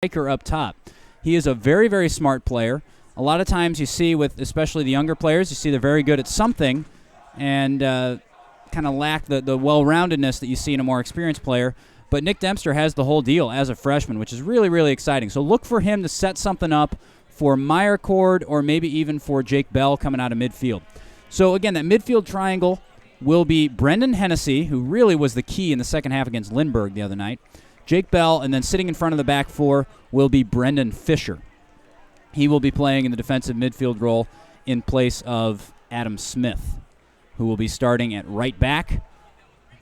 striker up top. He is a very, very smart player. A lot of times you see with especially the younger players, you see they're very good at something and kind of lack the well-roundedness that you see in a more experienced player. But Nick Dempster has the whole deal as a freshman, which is really, really exciting. So look for him to set something up for Meyercord or maybe even for Jake Bell coming out of midfield. So, again, that midfield triangle will be Brendan Hennessy, who really was the key in the second half against Lindbergh the other night, Jake Bell, and then sitting in front of the back four will be Brendan Fisher. He will be playing in the defensive midfield role in place of Adam Smith, who will be starting at right back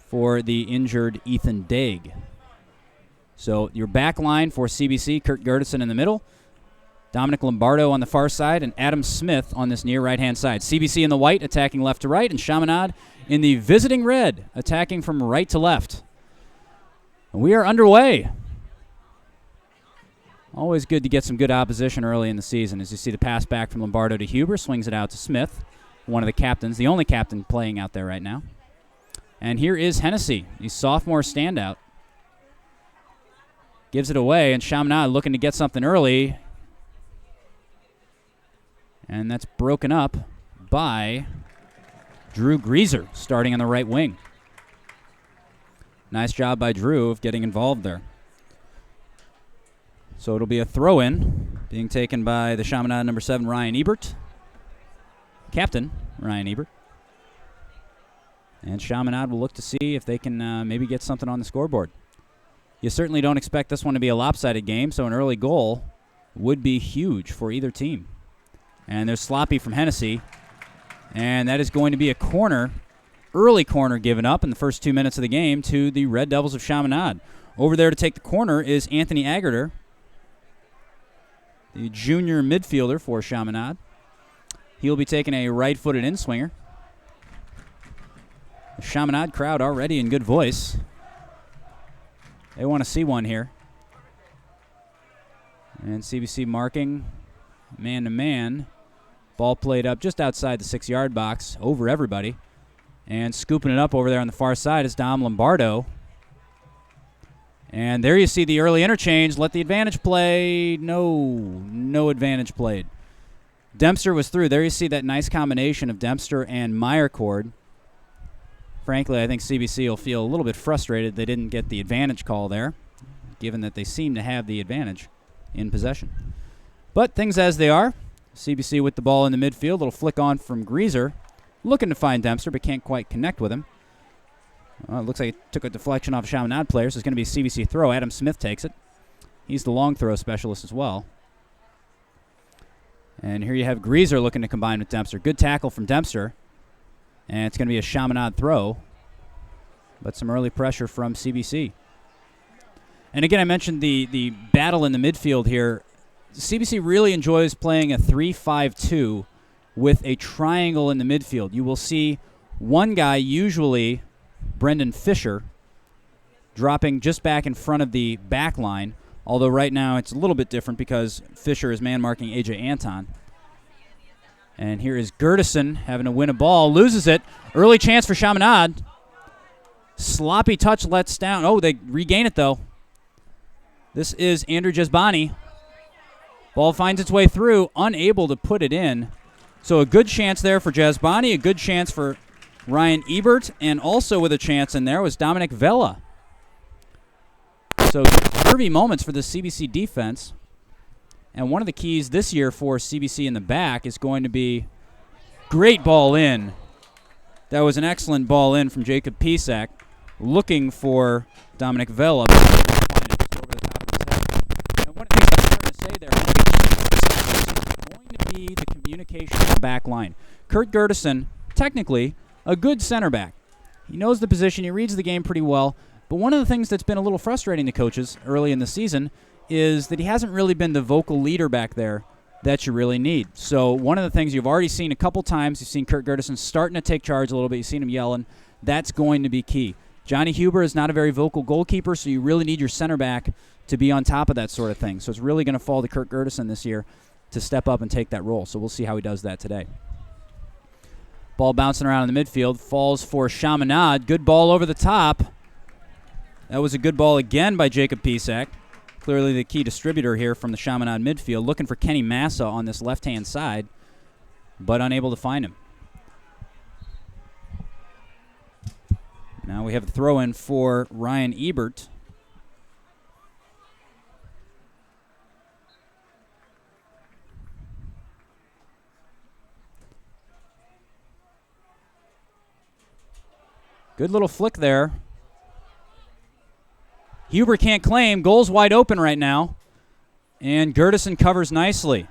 for the injured Ethan Daig. So your back line for CBC, Kurt Gertison in the middle, Dominic Lombardo on the far side, and Adam Smith on this near right-hand side. CBC in the white, attacking left to right, and Chaminade in the visiting red, attacking from right to left. And we are underway. Always good to get some good opposition early in the season. As you see the pass back from Lombardo to Huber, swings it out to Smith, one of the captains, the only captain playing out there right now. And here is Hennessy, the sophomore standout. Gives it away, and Chaminade looking to get something early. And that's broken up by Drew Greaser, starting on the right wing. Nice job by Drew of getting involved there. So it'll be a throw-in being taken by the Chaminade number 7, Ryan Ebert. Captain Ryan Ebert. And Chaminade will look to see if they can maybe get something on the scoreboard. You certainly don't expect this one to be a lopsided game, so an early goal would be huge for either team. And there's sloppy from Hennessy. And that is going to be a corner, early corner given up in the first 2 minutes of the game to the Red Devils of Chaminade. Over there to take the corner is Anthony Agerter, the junior midfielder for Chaminade. He'll be taking a right-footed in-swinger. The Chaminade crowd already in good voice. They want to see one here. And CBC marking man-to-man. Ball played up just outside the 6-yard box, over everybody. And scooping it up over there on the far side is Dom Lombardo. And there you see the early interchange. Let the advantage play. No advantage played. Dempster was through. There you see that nice combination of Dempster and Meyercord. Frankly, I think CBC will feel a little bit frustrated they didn't get the advantage call there, given that they seem to have the advantage in possession. But things as they are. CBC with the ball in the midfield. Little flick on from Greaser. Looking to find Dempster, but can't quite connect with him. It looks like it took a deflection off a Chaminade player, so it's going to be a CBC throw. Adam Smith takes it. He's the long throw specialist as well. And here you have Greaser looking to combine with Dempster. Good tackle from Dempster. And it's going to be a Chaminade throw. But some early pressure from CBC. And again, I mentioned the battle in the midfield here. CBC really enjoys playing a 3-5-2 with a triangle in the midfield. You will see one guy, usually Brendan Fisher, dropping just back in front of the back line, although right now it's a little bit different because Fisher is man-marking A.J. Anton. And here is Gertison having to win a ball, loses it. Early chance for Chaminade. Sloppy touch lets down. Oh, they regain it, though. This is Andrew Jesbani. Ball finds its way through, unable to put it in. So a good chance there for Jesbani, a good chance for Ryan Ebert, and also with a chance in there was Dominic Vela. So nervy moments for the CBC defense. And one of the keys this year for CBC in the back is going to be great ball in. That was an excellent ball in from Jacob Pisak, looking for Dominic Vela. And one of the things I'm starting to say there is going to be the communication in the back line. Kurt Gertison, technically, a good center back. He knows the position. He reads the game pretty well. But one of the things that's been a little frustrating to coaches early in the season is that he hasn't really been the vocal leader back there that you really need. So one of the things you've already seen a couple times, you've seen Kurt Gertison starting to take charge a little bit. You've seen him yelling. That's going to be key. Johnny Huber is not a very vocal goalkeeper, so you really need your center back to be on top of that sort of thing. So it's really going to fall to Kurt Gertison this year to step up and take that role. So we'll see how he does that today. Ball bouncing around in the midfield. Falls for Chaminade. Good ball over the top. That was a good ball again by Jacob Pisak. Clearly the key distributor here from the Chaminade midfield, looking for Kenny Massa on this left-hand side, but unable to find him. Now we have a throw-in for Ryan Ebert. Good little flick there. Huber can't claim. Goal's wide open right now. And Gertison covers nicely.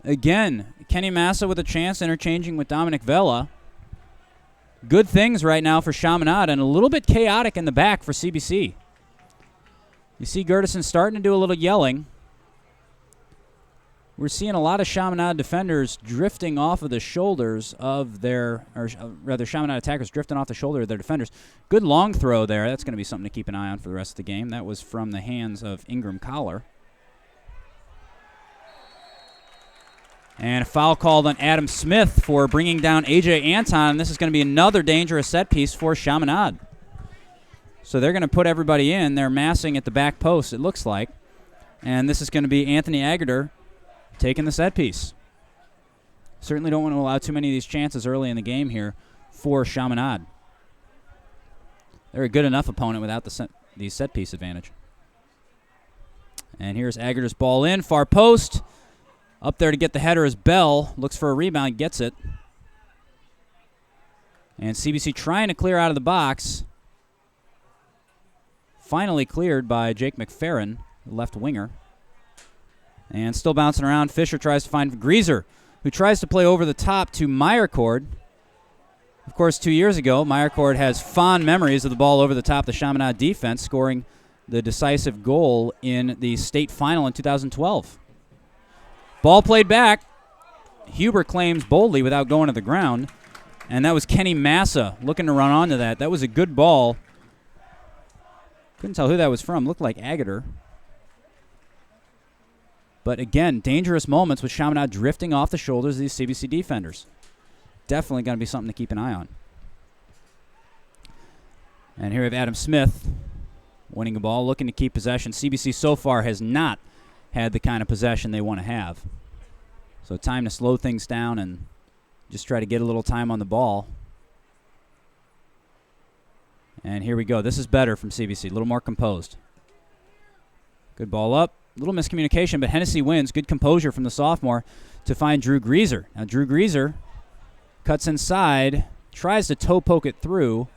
Again, Kenny Massa with a chance, interchanging with Dominic Vela. Good things right now for Chaminade, and a little bit chaotic in the back for CBC. You see Gertison starting to do a little yelling. We're seeing a lot of Chaminade defenders drifting off of the shoulders of their, or rather Chaminade attackers drifting off the shoulder of their defenders. Good long throw there. That's going to be something to keep an eye on for the rest of the game. That was from the hands of Ingram Collar. And a foul called on Adam Smith for bringing down A.J. Anton. This is going to be another dangerous set piece for Chaminade. So they're going to put everybody in. They're massing at the back post, it looks like. And this is going to be Anthony Agutter taking the set piece. Certainly don't want to allow too many of these chances early in the game here for Chaminade. They're a good enough opponent without the set piece advantage. And here's Aguter's ball in, far post. Up there to get the header is Bell. Looks for a rebound, gets it. And CBC trying to clear out of the box. Finally cleared by Jake McFerrin, left winger. And still bouncing around, Fisher tries to find Greaser, who tries to play over the top to Meyercord. Of course, 2 years ago, Meyercord has fond memories of the ball over the top of the Chaminade defense, scoring the decisive goal in the state final in 2012. Ball played back. Huber claims boldly without going to the ground. And that was Kenny Massa looking to run onto that. That was a good ball. Couldn't tell who that was from. Looked like Agutter. But again, dangerous moments with Chaminade drifting off the shoulders of these CBC defenders. Definitely going to be something to keep an eye on. And here we have Adam Smith winning a ball, looking to keep possession. CBC so far has not had the kind of possession they want to have. So time to slow things down and just try to get a little time on the ball. And here we go. This is better from CBC. A little more composed. Good ball up. A little miscommunication, but Hennessy wins. Good composure from the sophomore to find Drew Greaser. Now Drew Greaser cuts inside, tries to toe poke it through.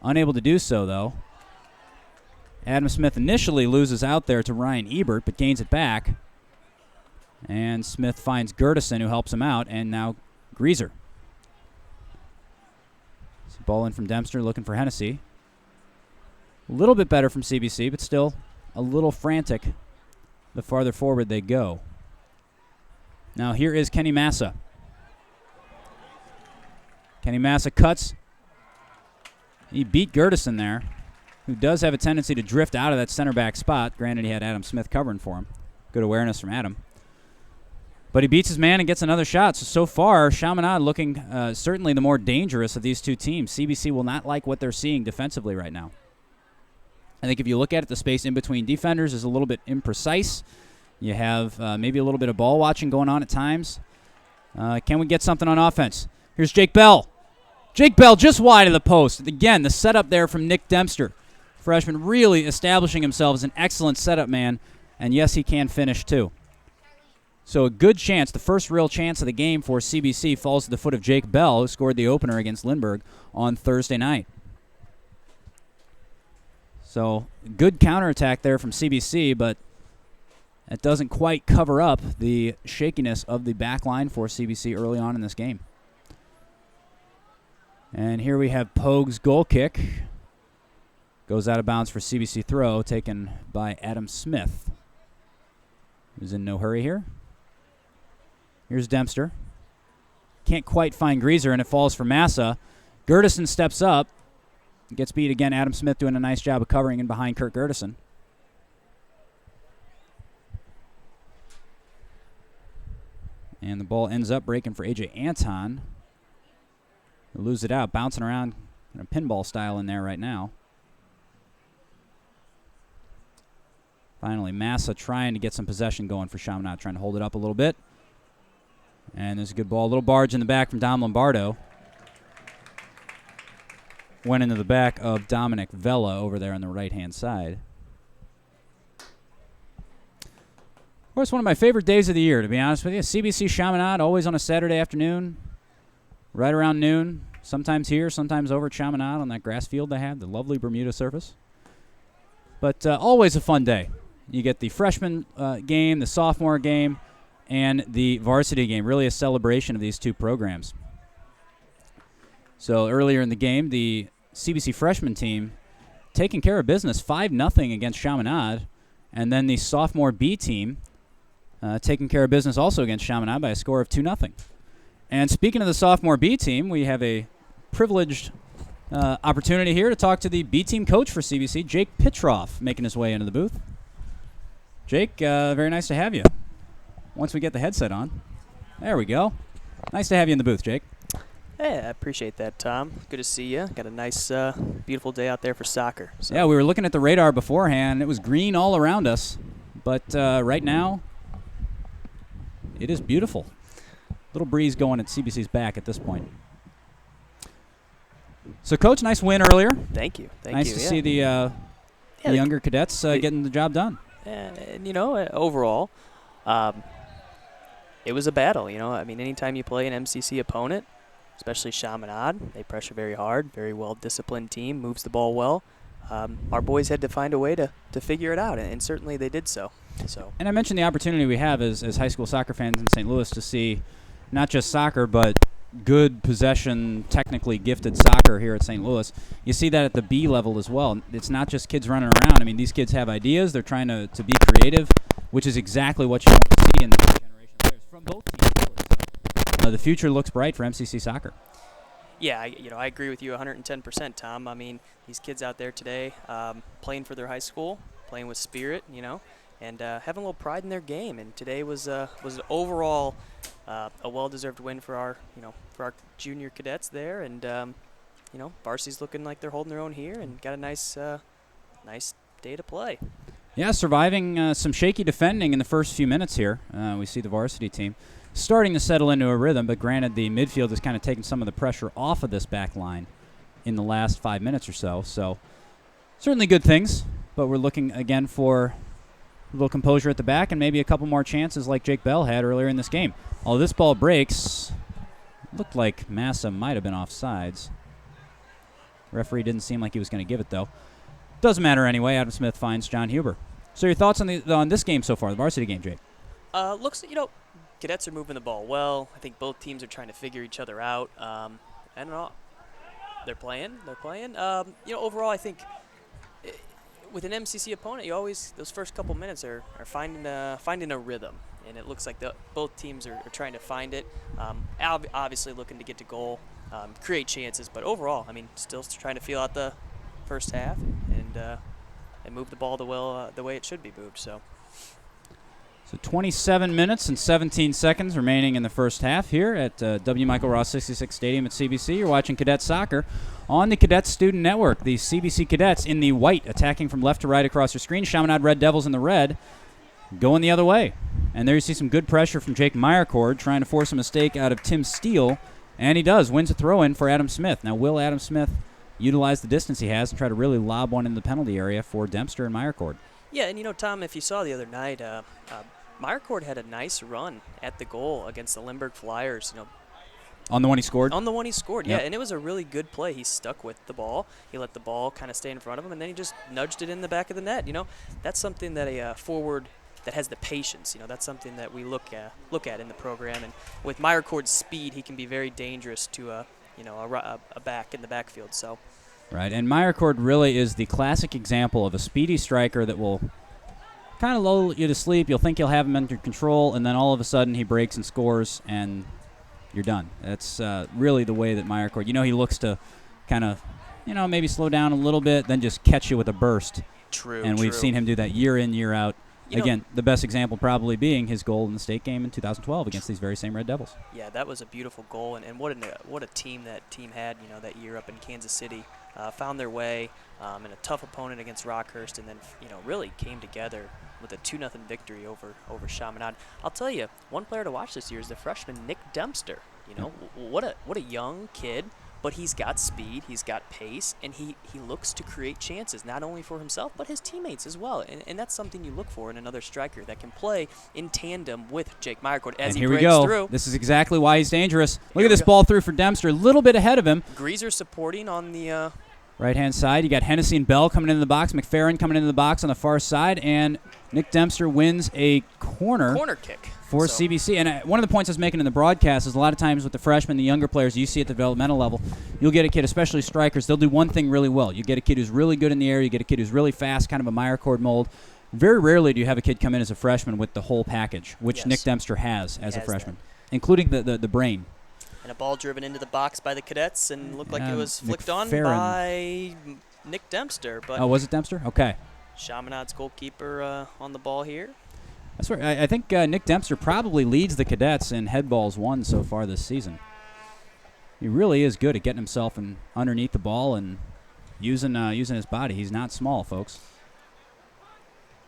Unable to do so, though. Adam Smith initially loses out there to Ryan Ebert, but gains it back. And Smith finds Gertison, who helps him out, and now Greaser. Ball in from Dempster, looking for Hennessy. A little bit better from CBC, but still a little frantic the farther forward they go. Now here is Kenny Massa. Kenny Massa cuts. He beat Gertison there, who does have a tendency to drift out of that center back spot. Granted, he had Adam Smith covering for him. Good awareness from Adam. But he beats his man and gets another shot. So far, Chaminade looking certainly the more dangerous of these two teams. CBC will not like what they're seeing defensively right now. I think if you look at it, the space in between defenders is a little bit imprecise. You have maybe a little bit of ball watching going on at times. Can we get something on offense? Here's Jake Bell. Jake Bell just wide of the post. Again, the setup there from Nick Dempster. Freshman really establishing himself as an excellent setup man. And yes, he can finish too. So a good chance, the first real chance of the game for CBC falls to the foot of Jake Bell, who scored the opener against Lindbergh on Thursday night. So good counterattack there from CBC, but it doesn't quite cover up the shakiness of the back line for CBC early on in this game. And here we have Pogue's goal kick. Goes out of bounds for CBC throw, taken by Adam Smith, who's in no hurry here. Here's Dempster. Can't quite find Greaser, and it falls for Massa. Gertison steps up. Gets beat again. Adam Smith doing a nice job of covering in behind Kurt Gertison. And the ball ends up breaking for A.J. Anton. He'll lose it out, bouncing around in a pinball style in there right now. Finally, Massa trying to get some possession going for Chaminade, trying to hold it up a little bit. And there's a good ball. A little barge in the back from Dom Lombardo. Went into the back of Dominic Vella over there on the right-hand side. Of course, one of my favorite days of the year, to be honest with you. CBC Chaminade, always on a Saturday afternoon, right around noon. Sometimes here, sometimes over at Chaminade on that grass field they have, the lovely Bermuda surface. But always a fun day. You get the freshman game, the sophomore game, and the varsity game. Really a celebration of these two programs. So earlier in the game, the CBC freshman team taking care of business 5-0 against Chaminade. And then the sophomore B team taking care of business also against Chaminade by a score of 2-0. And speaking of the sophomore B team, we have a privileged opportunity here to talk to the B team coach for CBC, Jake Pitroff, making his way into the booth. Jake, very nice to have you. Once we get the headset on. There we go. Nice to have you in the booth, Jake. Hey, I appreciate that, Tom. Good to see you. Got a nice, beautiful day out there for soccer. So. Yeah, we were looking at the radar beforehand. It was green all around us. But right now, it is beautiful. Little breeze going at CBC's back at this point. So, Coach, nice win earlier. Thank you. Nice to see the younger cadets getting the job done. And, overall, it was a battle. I mean, anytime you play an MCC opponent, especially Chaminade, they pressure very hard, very well-disciplined team, moves the ball well. Our boys had to find a way to figure it out, and certainly they did so. And I mentioned the opportunity we have as high school soccer fans in St. Louis to see not just soccer, but good possession, technically gifted soccer here at St. Louis. You see that at the B level as well. It's not just kids running around. I mean, these kids have ideas. They're trying to be creative, which is exactly what you want to see in the generation of players from both teams. Really. So, the future looks bright for MCC soccer. Yeah, I agree with you 110%, Tom. I mean, these kids out there today playing for their high school, playing with spirit, and having a little pride in their game. And today was overall a well-deserved win for our junior cadets there. And Varsity's looking like they're holding their own here and got a nice day to play. Yeah, surviving some shaky defending in the first few minutes here. We see the varsity team starting to settle into a rhythm, but granted the midfield has kind of taken some of the pressure off of this back line in the last 5 minutes or so. So certainly good things, but we're looking again for a little composure at the back and maybe a couple more chances like Jake Bell had earlier in this game. Although this ball breaks, looked like Massa might have been offsides. Referee didn't seem like he was going to give it, though. Doesn't matter anyway. Adam Smith finds John Huber. So your thoughts on this game so far, the varsity game, Jake? Looks, cadets are moving the ball well. I think both teams are trying to figure each other out. I don't know. They're playing. Overall, I think with an MCC opponent, you always those first couple minutes are finding a rhythm, and it looks like both teams are trying to find it. Obviously, looking to get to goal, create chances, but overall, I mean, still trying to feel out the first half and move the ball the way it should be moved. So 27 minutes and 17 seconds remaining in the first half here at W. Michael Ross 66 Stadium at CBC. You're watching Cadet Soccer on the Cadet Student Network. The CBC Cadets in the white attacking from left to right across your screen. Chaminade Red Devils in the red going the other way. And there you see some good pressure from Jake Meyercord trying to force a mistake out of Tim Steele. And he does. Wins a throw-in for Adam Smith. Now, will Adam Smith utilize the distance he has and try to really lob one in the penalty area for Dempster and Meyercord? Yeah, and Tom, if you saw the other night, Meyercord had a nice run at the goal against the Limburg Flyers. On the one he scored? On the one he scored, yeah. And it was a really good play. He stuck with the ball. He let the ball kind of stay in front of him, and then he just nudged it in the back of the net. That's something that a forward that has the patience, that's something that we look at in the program. And with Meyercord's speed, he can be very dangerous to a back in the backfield. So. Right, and Meyercord really is the classic example of a speedy striker that will kind of lull you to sleep. You'll think you'll have him under control, and then all of a sudden he breaks and scores, and you're done. That's really the way that Meyercord, he looks to kind of, maybe slow down a little bit, then just catch you with a burst. True. And we've seen him do that year in, year out. Again, the best example probably being his goal in the state game in 2012 against these very same Red Devils. Yeah, that was a beautiful goal, and what a team that team had, that year up in Kansas City. Found their way in a tough opponent against Rockhurst, and then really came together with a 2-0 victory over Chaminade. I'll tell you, one player to watch this year is the freshman Nick Dempster. You know, what a young kid, but he's got speed, he's got pace, and he looks to create chances, not only for himself, but his teammates as well. And that's something you look for in another striker that can play in tandem with Jake Meyercourt as he breaks through. This is exactly why he's dangerous. Look at this ball through for Dempster, a little bit ahead of him. Greaser supporting on the right-hand side. You got Hennessy and Bell coming into the box, McFerrin coming into the box on the far side, and Nick Dempster wins a corner kick for CBC. And one of the points I was making in the broadcast is a lot of times with the freshmen, the younger players you see at the developmental level, you'll get a kid, especially strikers, they'll do one thing really well. You get a kid who's really good in the air, you get a kid who's really fast, kind of a Meyercourt mold. Very rarely do you have a kid come in as a freshman with the whole package, which Nick Dempster has as a freshman, including the brain. And a ball driven into the box by the cadets and looked like it was flicked on by Nick Dempster. But was it Dempster? Okay. Chaminade's goalkeeper on the ball here. That's right. I think Nick Dempster probably leads the cadets in head balls won so far this season. He really is good at getting himself underneath the ball and using his body. He's not small, folks.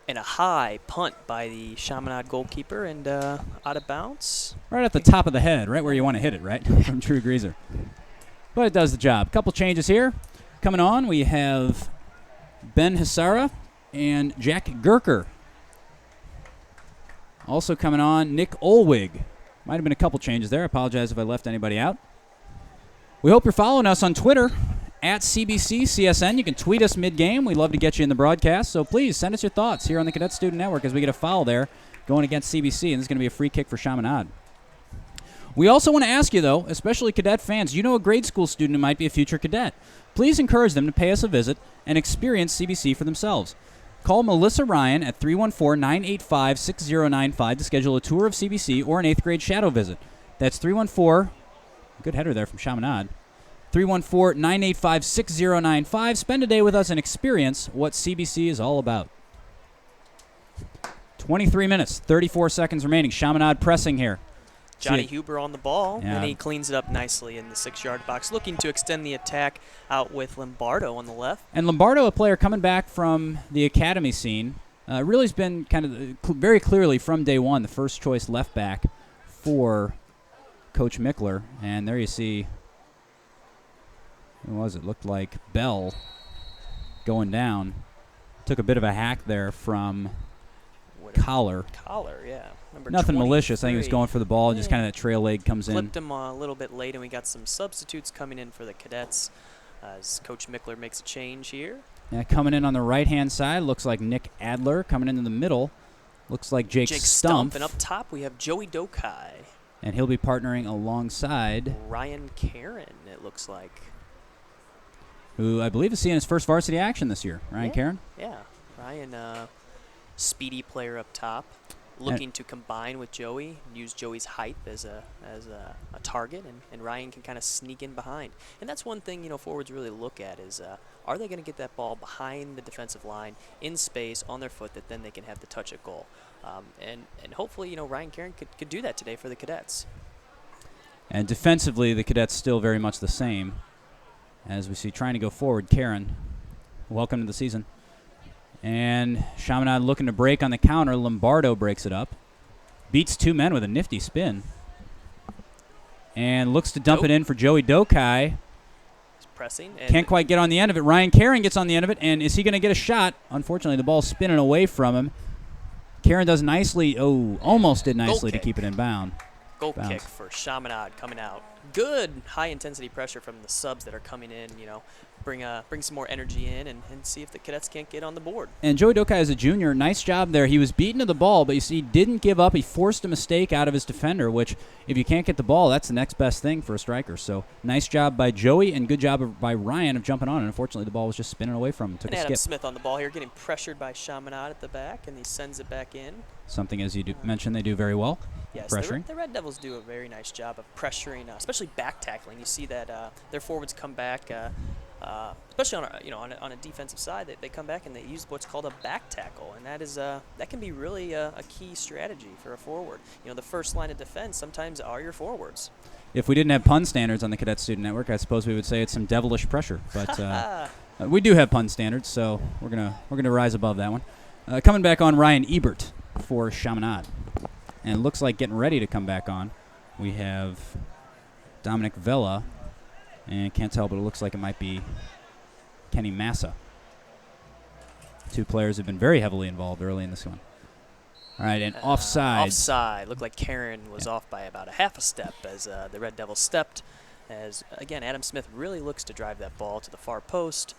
And a high punt by the Chaminade goalkeeper and out of bounds. Right at the top of the head, right where you want to hit it, right? From Drew Greaser. But it does the job. Couple changes here. Coming on, we have Ben Hisara and Jack Gerker. Also coming on, Nick Olwig. Might have been a couple changes there. I apologize if I left anybody out. We hope you're following us on Twitter at CBCCSN. You can tweet us mid-game. We'd love to get you in the broadcast. So please send us your thoughts here on the Cadet Student Network as we get a foul there going against CBC. And this is going to be a free kick for Chaminade. We also want to ask you, though, especially cadet fans, you know a grade school student who might be a future cadet. Please encourage them to pay us a visit and experience CBC for themselves. Call Melissa Ryan at 314-985-6095 to schedule a tour of CBC or an 8th grade shadow visit. That's 314, good header there from Chaminade, 314-985-6095. Spend a day with us and experience what CBC is all about. 23 minutes, 34 seconds remaining. Chaminade pressing here. Johnny Huber on the ball, and he cleans it up nicely in the 6-yard box, looking to extend the attack out with Lombardo on the left. And Lombardo, a player coming back from the academy scene, really has been kind of very clearly from day one the first choice left back for Coach Mickler. And there you see, who was it? Looked like Bell going down. Took a bit of a hack there from Collar. Yeah. Nothing malicious. I think he was going for the ball, and just kind of that trail leg comes in. Flipped him a little bit late, and we got some substitutes coming in for the cadets as Coach Mickler makes a change here. Yeah, coming in on the right-hand side, looks like Nick Adler. Coming into the middle, looks like Jake Stump. And up top, we have Joey Dokai. And he'll be partnering alongside Ryan Karen, it looks like. Who I believe is seeing his first varsity action this year. Ryan Karen? Yeah. Ryan, speedy player up top. Looking to combine with Joey, use Joey's height as a target, and Ryan can kind of sneak in behind. And that's one thing, forwards really look at is, are they going to get that ball behind the defensive line in space on their foot that then they can have the touch at goal. And hopefully, Ryan Karen could do that today for the cadets. And defensively, the cadets still very much the same. As we see trying to go forward, Karen, welcome to the season. And Chaminade looking to break on the counter. Lombardo breaks it up. Beats two men with a nifty spin. And looks to dump it in for Joey Dokai. He's pressing. Can't quite get on the end of it. Ryan Karen gets on the end of it. And is he going to get a shot? Unfortunately, the ball's spinning away from him. Karen does nicely. Oh, almost did nicely to keep it in bound. Goal kick for Chaminade coming out. Good high-intensity pressure from the subs that are coming in, bring some more energy in and see if the cadets can't get on the board. And Joey Dokai is a junior. Nice job there. He was beaten to the ball, but you see he didn't give up. He forced a mistake out of his defender, which if you can't get the ball, that's the next best thing for a striker. So nice job by Joey and good job by Ryan of jumping on. And unfortunately, the ball was just spinning away from him. Took a skip. Adam Smith on the ball here, getting pressured by Chaminade at the back, and he sends it back in. Something, as you mentioned, they do very well. Yes, pressuring. The Red Devils do a very nice job of pressuring, especially back tackling. You see that their forwards come back, especially on a defensive side. They come back and they use what's called a back tackle, and that can be really a key strategy for a forward. The first line of defense sometimes are your forwards. If we didn't have pun standards on the Cadet Student Network, I suppose we would say it's some devilish pressure. But we do have pun standards, so we're gonna rise above that one. Coming back on, Ryan Ebert for Chaminade. And it looks like getting ready to come back on. We have Dominic Vela, and can't tell, but it looks like it might be Kenny Massa. Two players have been very heavily involved early in this one. All right, and offside. Offside. Looked like Karen was off by about a half a step as the Red Devils stepped. As, again, Adam Smith really looks to drive that ball to the far post,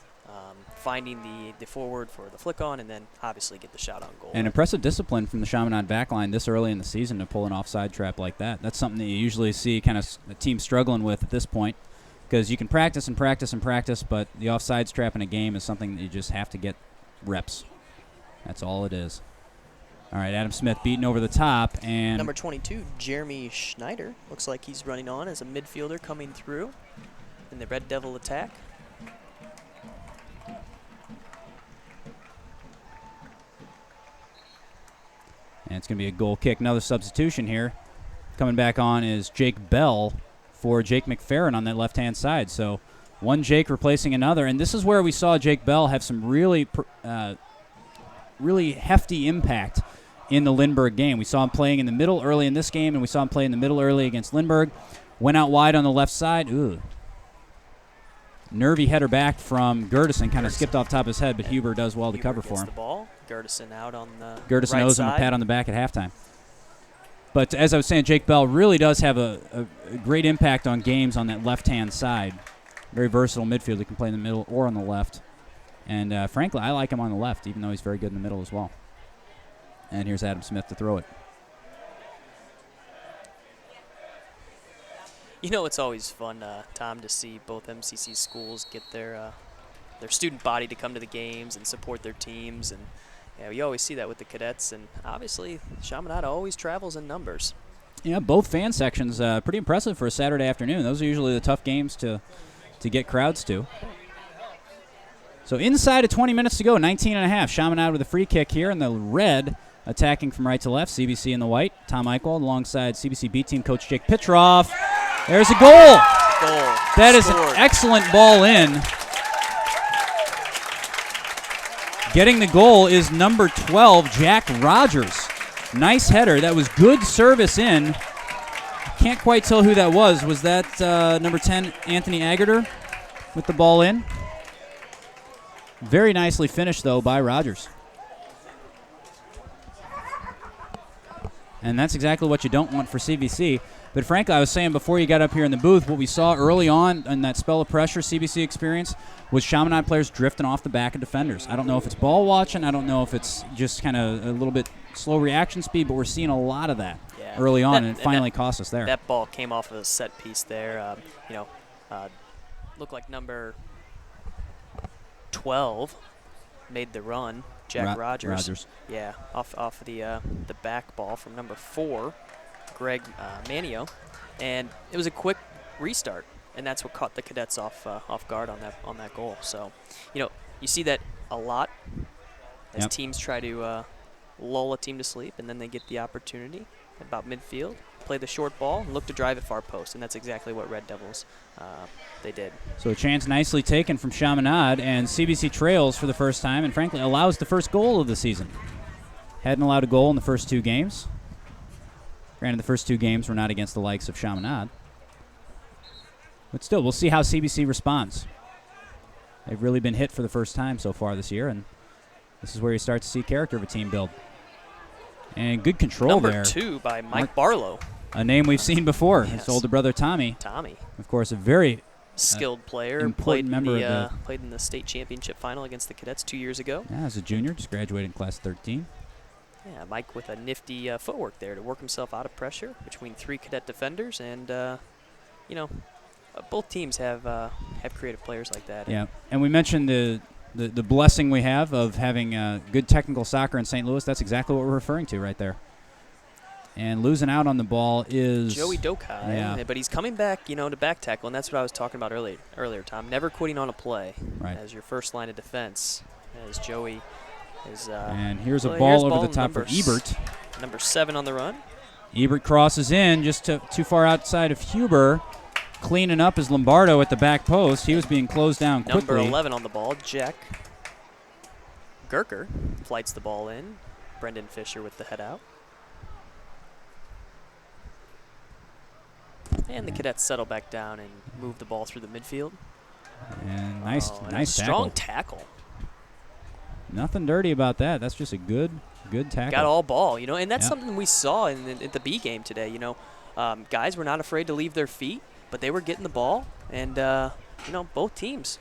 finding the forward for the flick on, and then obviously get the shot on goal. And impressive discipline from the Chaminade backline this early in the season to pull an offside trap like that. That's something that you usually see kind of a team struggling with at this point, because you can practice and practice and practice, but the offsides trap in a game is something that you just have to get reps. That's all it is. All right, Adam Smith beaten over the top, and number 22, Jeremy Schneider, looks like he's running on as a midfielder coming through in the Red Devil attack. And it's going to be a goal kick. Another substitution here. Coming back on is Jake Bell for Jake McFerrin on that left-hand side. So one Jake replacing another. And this is where we saw Jake Bell have some really hefty impact in the Lindbergh game. We saw him playing in the middle early in this game, and we saw him play in the middle early against Lindbergh. Went out wide on the left side. Ooh. Nervy header back from Gertison, kind of skipped off top of his head, but Huber does well to cover for him. The ball. Gertison out on the Gertison right owes him a pat on the back at halftime. But as I was saying, Jake Bell really does have a great impact on games on that left-hand side. Very versatile midfielder. He can play in the middle or on the left. And frankly, I like him on the left, even though he's very good in the middle as well. And here's Adam Smith to throw it. You know, it's always fun, Tom, to see both MCC schools get their student body to come to the games and support their teams. And yeah, we always see that with the cadets. And obviously, Chaminade always travels in numbers. Yeah, both fan sections pretty impressive for a Saturday afternoon. Those are usually the tough games to get crowds to. So inside of 20 minutes to go, 19 and a half. Chaminade with a free kick here in the red, attacking from right to left. CBC in the white. Tom Eichel alongside CBC B team coach Jake Pitroff. There's a goal. That is an excellent ball in. Getting the goal is number 12, Jack Rogers. Nice header. That was good service in. Can't quite tell who that was. Was that number 10, Anthony Agerter, with the ball in? Very nicely finished, though, by Rogers. And that's exactly what you don't want for CBC. But frankly, I was saying before you got up here in the booth, what we saw early on in that spell of pressure CBC experience was Chaminade players drifting off the back of defenders. I don't know if it's ball watching. I don't know if it's just kind of a little bit slow reaction speed, but we're seeing a lot of that early on, and it finally cost us there. That ball came off of a set piece there. Looked like number 12 made the run. Jack Rogers. Yeah, off of the back ball from number 4. Greg Manio, and it was a quick restart, and that's what caught the cadets off guard on that goal. So, you see that a lot as teams try to lull a team to sleep, and then they get the opportunity about midfield, play the short ball, and look to drive it far post, and that's exactly what Red Devils they did. So a chance nicely taken from Chaminade, and CBC trails for the first time, and frankly allows the first goal of the season. Hadn't allowed a goal in the first 2 games. Granted, the first 2 games were not against the likes of Chaminade. But still, we'll see how CBC responds. They've really been hit for the first time so far this year, and this is where you start to see character of a team build. And good control there. Number 2 by Mike Barlow. A name we've seen before. His older brother, Tommy. Of course, a very skilled player. Played in the state championship final against the cadets 2 years ago. Yeah, as a junior, just graduated in class 13. Yeah, Mike with a nifty footwork there to work himself out of pressure between 3 cadet defenders, and both teams have creative players like that. Yeah, and we mentioned the blessing we have of having good technical soccer in St. Louis. That's exactly what we're referring to right there. And losing out on the ball is Joey Dokai, but he's coming back, to back tackle, and that's what I was talking about earlier, Tom. Never quitting on a play as your first line of defense, as Joey. And here's a ball over the top for Ebert. Number 7 on the run. Ebert crosses in just too far outside of Huber. Cleaning up is Lombardo at the back post. He was being closed down quickly. Number 11 on the ball, Jack Gerker flights the ball in. Brendan Fisher with the head out. And the Cadets settle back down and move the ball through the midfield. And nice strong tackle. Nothing dirty about that. That's just a good tackle. Got all ball, and that's something we saw in the B game today. Guys were not afraid to leave their feet, but they were getting the ball, and both teams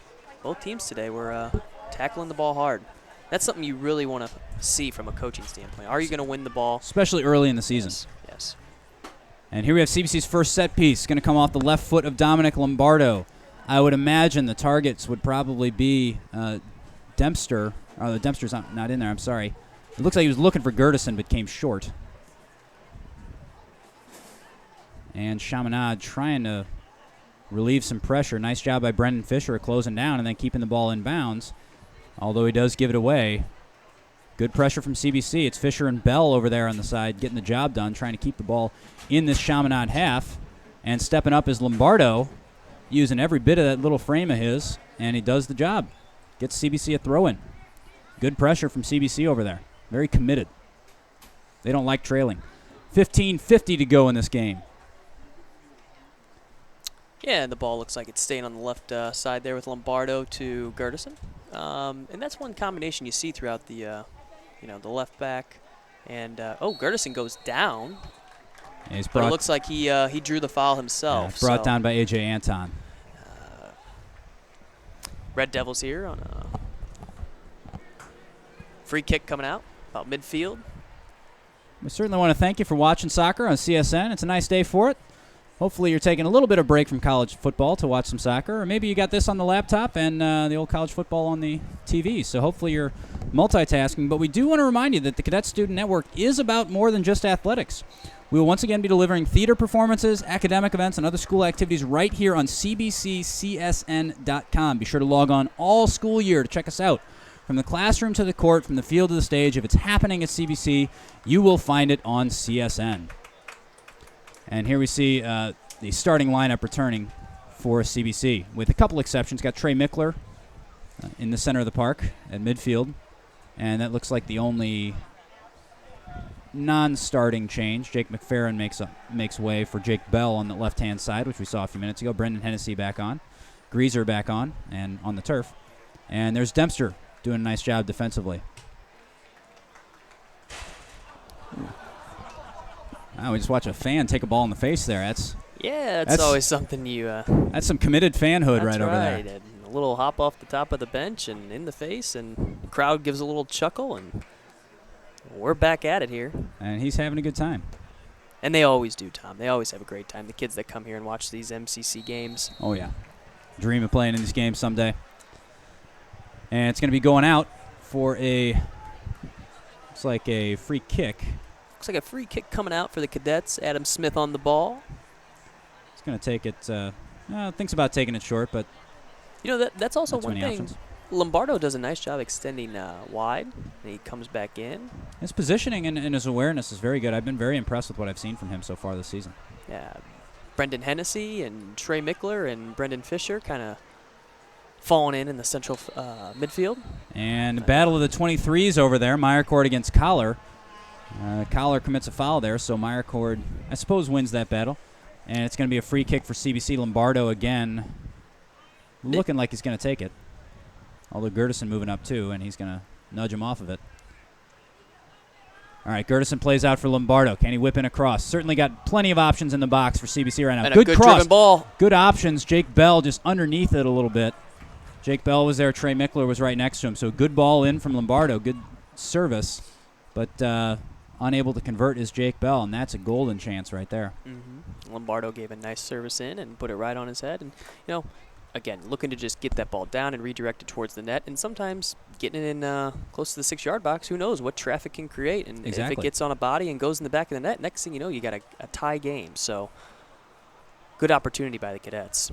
today were tackling the ball hard. That's something you really want to see from a coaching standpoint. Are you going to win the ball? Especially early in the season. Yes. And here we have CBC's first set piece. Going to come off the left foot of Dominic Lombardo. I would imagine the targets would probably be Dempster. Oh, the Dempster's not in there. I'm sorry. It looks like he was looking for Gertison, but came short. And Chaminade trying to relieve some pressure. Nice job by Brendan Fisher closing down and then keeping the ball in bounds. Although he does give it away. Good pressure from CBC. It's Fisher and Bell over there on the side getting the job done, trying to keep the ball in this Chaminade half. And stepping up is Lombardo, using every bit of that little frame of his, and he does the job. Gets CBC a throw-in. Good pressure from CBC over there. Very committed. They don't like trailing. 15:50 to go in this game. Yeah, and the ball looks like it's staying on the left side there with Lombardo to Gertison. And that's one combination you see throughout the left back. And, Gertison goes down. But it looks like he drew the foul himself. Brought down by A.J. Anton. Red Devils here on a free kick coming out, about midfield. We certainly want to thank you for watching soccer on CSN. It's a nice day for it. Hopefully you're taking a little bit of break from college football to watch some soccer, or maybe you got this on the laptop and the old college football on the TV. So hopefully you're multitasking. But we do want to remind you that the Cadet Student Network is about more than just athletics. We will once again be delivering theater performances, academic events, and other school activities right here on cbccsn.com. Be sure to log on all school year to check us out. From the classroom to the court, from the field to the stage, if it's happening at CBC, you will find it on CSN. And here we see the starting lineup returning for CBC. With a couple exceptions, got Trey Mickler in the center of the park at midfield. And that looks like the only non-starting change. Jake McFerrin makes way for Jake Bell on the left-hand side, which we saw a few minutes ago. Brendan Hennessy back on. Greaser back on and on the turf. And there's Dempster doing a nice job defensively. We just watch a fan take a ball in the face there. That's always something you... that's some committed fanhood right over there. And a little hop off the top of the bench and in the face, and the crowd gives a little chuckle, and we're back at it here. And he's having a good time. And they always do, Tom. They always have a great time. The kids that come here and watch these MCC games. Oh, yeah. Dream of playing in these games someday. And it's going to be going out for looks like a free kick. Looks like a free kick coming out for the Cadets. Adam Smith on the ball. He's going to take it. Thinks about taking it short, but that's also one thing. Options. Lombardo does a nice job extending wide, and he comes back in. His positioning and his awareness is very good. I've been very impressed with what I've seen from him so far this season. Yeah, Brendan Hennessy and Trey Mickler and Brendan Fisher kind of falling in the central midfield. And battle of the 23s over there. Meyercord against Collar. Collar commits a foul there, so Meyercord, I suppose, wins that battle. And it's going to be a free kick for CBC. Lombardo again looking like he's going to take it. Although Gertison moving up too, and he's going to nudge him off of it. All right, Gertison plays out for Lombardo. Can he whip in across? Certainly got plenty of options in the box for CBC right now. And good cross. Driven ball. Good options. Jake Bell just underneath it a little bit. Jake Bell was there. Trey Mickler was right next to him. So good ball in from Lombardo. Good service. But unable to convert is Jake Bell, and that's a golden chance right there. Mm-hmm. Lombardo gave a nice service in and put it right on his head. And, again, looking to just get that ball down and redirect it towards the net. And sometimes getting it in close to the 6-yard box, who knows what traffic can create. And exactly. If it gets on a body and goes in the back of the net, next thing you know, you got a tie game. So good opportunity by the Cadets.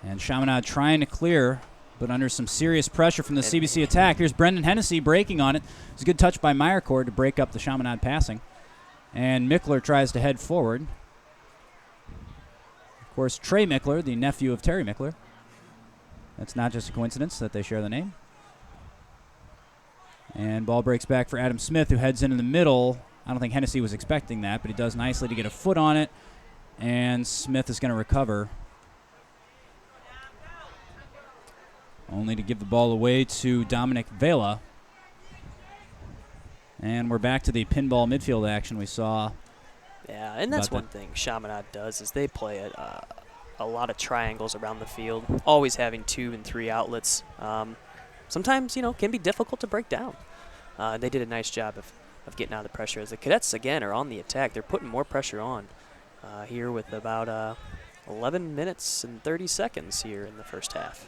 And Chaminade trying to clear, but under some serious pressure from the CBC attack. Here's Brendan Hennessy breaking on it. It's a good touch by Meyercord to break up the Chaminade passing. And Mickler tries to head forward. Of course, Trey Mickler, the nephew of Terry Mickler. That's not just a coincidence that they share the name. And ball breaks back for Adam Smith, who heads into the middle. I don't think Hennessy was expecting that, but he does nicely to get a foot on it. And Smith is going to recover. Only to give the ball away to Dominic Vela. And we're back to the pinball midfield action we saw. Yeah, and that's one thing Chaminade does is they play a lot of triangles around the field, always having 2 and 3 outlets. Sometimes, can be difficult to break down. They did a nice job of getting out of the pressure. As the Cadets, again, are on the attack. They're putting more pressure on here with about 11 minutes and 30 seconds here in the first half.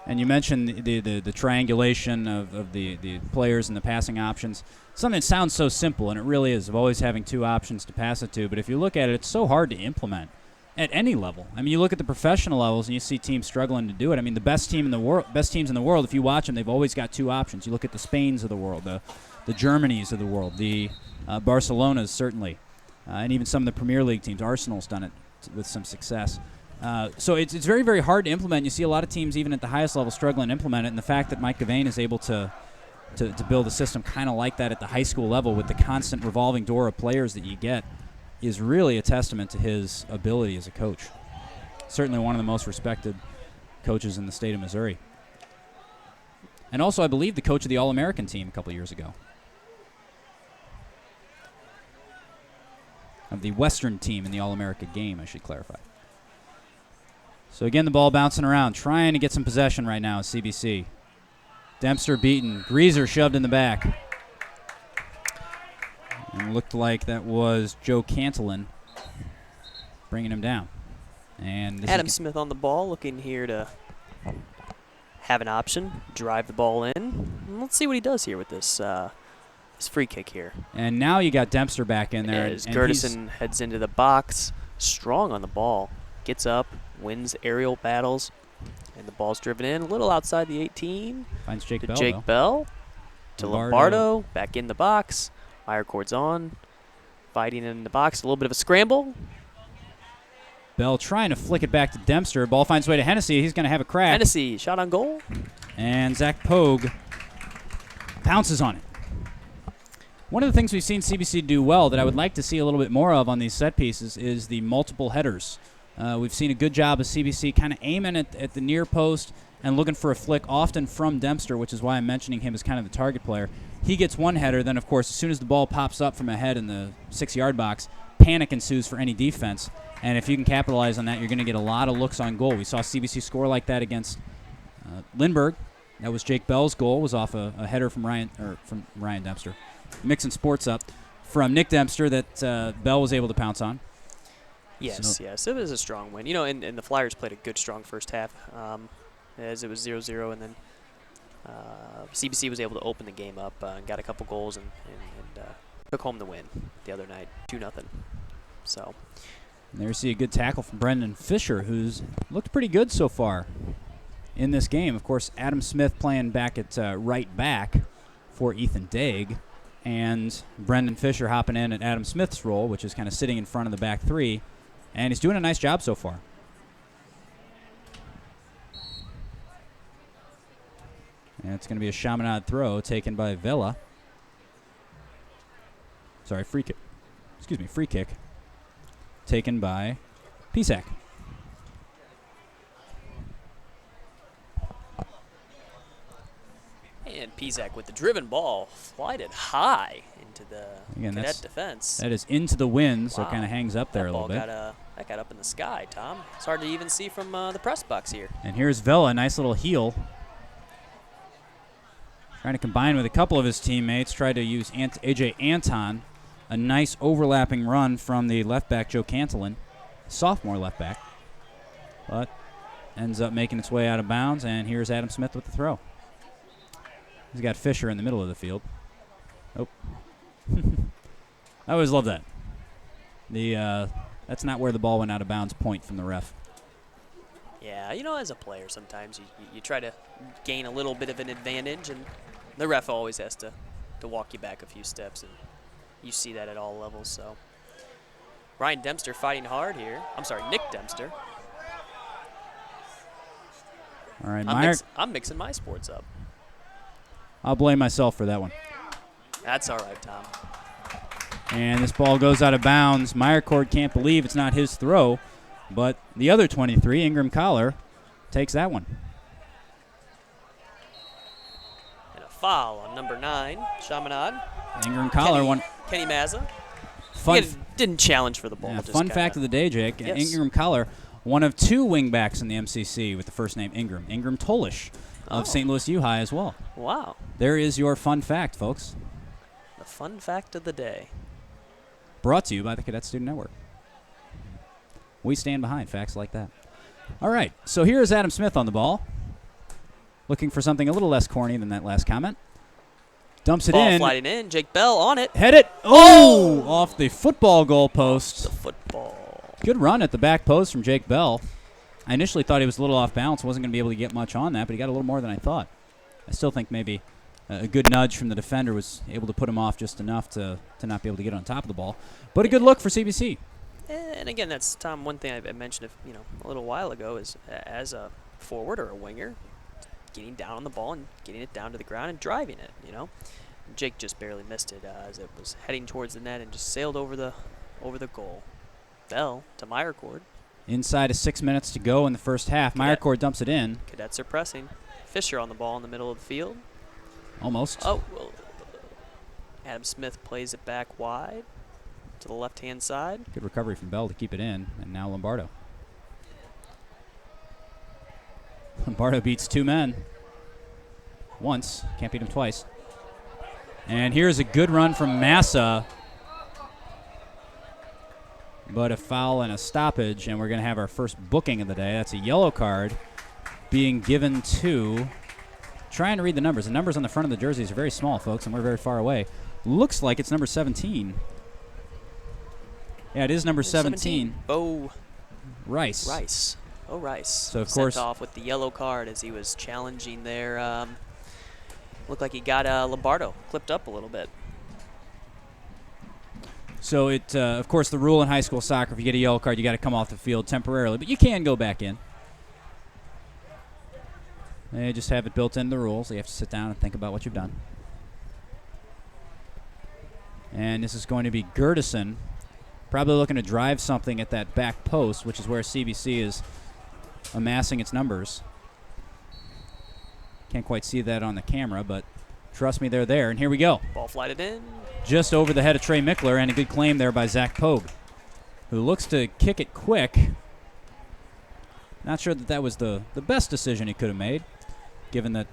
And you mentioned the triangulation of the players and the passing options. Something that sounds so simple, and it really is, of always having 2 options to pass it to. But if you look at it, it's so hard to implement at any level. I mean, you look at the professional levels, and you see teams struggling to do it. I mean, the best teams in the world, if you watch them, they've always got 2 options. You look at the Spains of the world, the Germanys of the world, the Barcelonas, certainly, and even some of the Premier League teams. Arsenal's done it with some success. So it's very, very hard to implement. You see a lot of teams, even at the highest level, struggling to implement it. And the fact that Mike Gavane is able to build a system kind of like that at the high school level with the constant revolving door of players that you get is really a testament to his ability as a coach. Certainly one of the most respected coaches in the state of Missouri. And also, I believe, the coach of the All-American team a couple years ago. Of the Western team in the All-America game, I should clarify. So again, the ball bouncing around, trying to get some possession right now is CBC. Dempster beaten. Greaser shoved in the back. And it looked like that was Joe Cantillon bringing him down. And Adam Smith on the ball, looking here to have an option, drive the ball in. And let's see what he does here with this free kick here. And now you got Dempster back in there. As Gertison heads into the box, strong on the ball, gets up, wins aerial battles, and the ball's driven in a little outside the 18. Finds Jake Bell. Jake Bell to Lombardo, back in the box. Fire cord's on, fighting in the box. A little bit of a scramble. Bell trying to flick it back to Dempster. Ball finds way to Hennessy. He's going to have a crack. Hennessy, shot on goal. And Zach Pogue pounces on it. One of the things we've seen CBC do well that I would like to see a little bit more of on these set pieces is the multiple headers. We've seen a good job of CBC kind of aiming at the near post and looking for a flick, often from Dempster, which is why I'm mentioning him as kind of the target player. He gets one header, then, of course, as soon as the ball pops up from ahead in the 6-yard box, panic ensues for any defense. And if you can capitalize on that, you're going to get a lot of looks on goal. We saw CBC score like that against Lindbergh. That was Jake Bell's goal. Was off a header from Ryan Dempster. Mixing sports up from Nick Dempster that Bell was able to pounce on. Yes, it was a strong win. And the Flyers played a good, strong first half, as it was 0-0, and then CBC was able to open the game up and got a couple goals and took home the win the other night, 2-0. So. And there you see a good tackle from Brendan Fisher, who's looked pretty good so far in this game. Of course, Adam Smith playing back at right back for Ethan Daig, and Brendan Fisher hopping in at Adam Smith's role, which is kind of sitting in front of the back 3, and he's doing a nice job so far. And it's going to be a Chaminade throw taken by Vela. Sorry, free kick. Free kick. Taken by Pisak. And Pisak with the driven ball, flied it high into the Cadet defense. That is into the wind, so it kind of hangs up there a little bit. That got up in the sky, Tom. It's hard to even see from the press box here. And here's Vela, a nice little heel. Trying to combine with a couple of his teammates. Tried to use A.J. Anton. A nice overlapping run from the left back, Joe Cantillon, sophomore left back. But ends up making its way out of bounds, and here's Adam Smith with the throw. He's got Fisher in the middle of the field. Oh. I always love that. That's not where the ball went out of bounds point from the ref. Yeah, as a player sometimes you try to gain a little bit of an advantage, and the ref always has to walk you back a few steps, and you see that at all levels. So Ryan Dempster fighting hard here. I'm sorry, Nick Dempster. All right, Meyer. I'm mixing my sports up. I'll blame myself for that one. That's all right, Tom. And this ball goes out of bounds. Meyercord can't believe it's not his throw, but the other 23, Ingram Collar, takes that one. And a foul on number 9, Chaminade. Ingram Collar won. Kenny Mazza. Fun didn't challenge for the ball. Yeah, fun fact of the day, Jake. Yes. Ingram Collar, one of 2 wingbacks in the MCC with the first name Ingram. Ingram Tolish of St. Louis U High as well. Wow. There is your fun fact, folks. The fun fact of the day. Brought to you by the Cadet Student Network. We stand behind facts like that. All right, so here is Adam Smith on the ball. Looking for something a little less corny than that last comment. Dumps it Ball in. sliding in. Jake Bell on it. Head it. Oh! Off the football goal post. The football. Good run at the back post from Jake Bell. I initially thought he was a little off balance. Wasn't going to be able to get much on that, but he got a little more than I thought. I still think maybe a good nudge from the defender was able to put him off just enough to not be able to get on top of the ball. But a good look for CBC. And again, that's, Tom, one thing I mentioned a little while ago is as a forward or a winger, getting down on the ball and getting it down to the ground and driving it, Jake just barely missed it as it was heading towards the net and just sailed over the goal. Bell to Meyercord. Inside of 6 minutes to go in the first half. Meyercord dumps it in. Cadets are pressing. Fisher on the ball in the middle of the field. Almost. Oh, well, Adam Smith plays it back wide to the left-hand side. Good recovery from Bell to keep it in, and now Lombardo. Lombardo beats 2 men. Once. Can't beat him twice. And here's a good run from Massa. But a foul and a stoppage, and we're going to have our first booking of the day. That's a yellow card being given to... Trying to read the numbers. The numbers on the front of the jerseys are very small, folks, and we're very far away. Looks like it's number 17. Yeah, it is number 17. Bo Rice. Oh, Rice. So, of sent course, off with the yellow card as he was challenging there. Looked like he got Lombardo clipped up a little bit. So, of course, the rule in high school soccer, if you get a yellow card, you got to come off the field temporarily, but you can go back in. They just have it built into the rules. You have to sit down and think about what you've done. And this is going to be Gertison, probably looking to drive something at that back post, which is where CBC is amassing its numbers. Can't quite see that on the camera, but trust me, they're there. And here we go. Ball flighted in. Just over the head of Trey Mickler, and a good claim there by Zach Pogue, who looks to kick it quick. Not sure that was the best decision he could have made, given that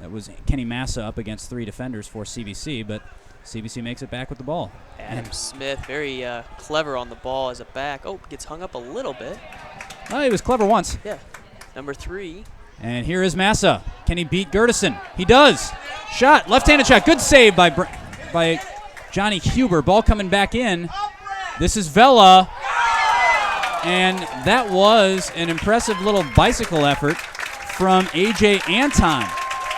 was Kenny Massa up against 3 defenders for CBC, but CBC makes it back with the ball. Adam Smith, very clever on the ball as a back. Oh, gets hung up a little bit. Well, he was clever once. Yeah. Number 3. And here is Massa. Can he beat Gertison? He does. Shot, left-handed shot. Good save by Johnny Huber. Ball coming back in. This is Vela. And that was an impressive little bicycle effort from A.J. Anton.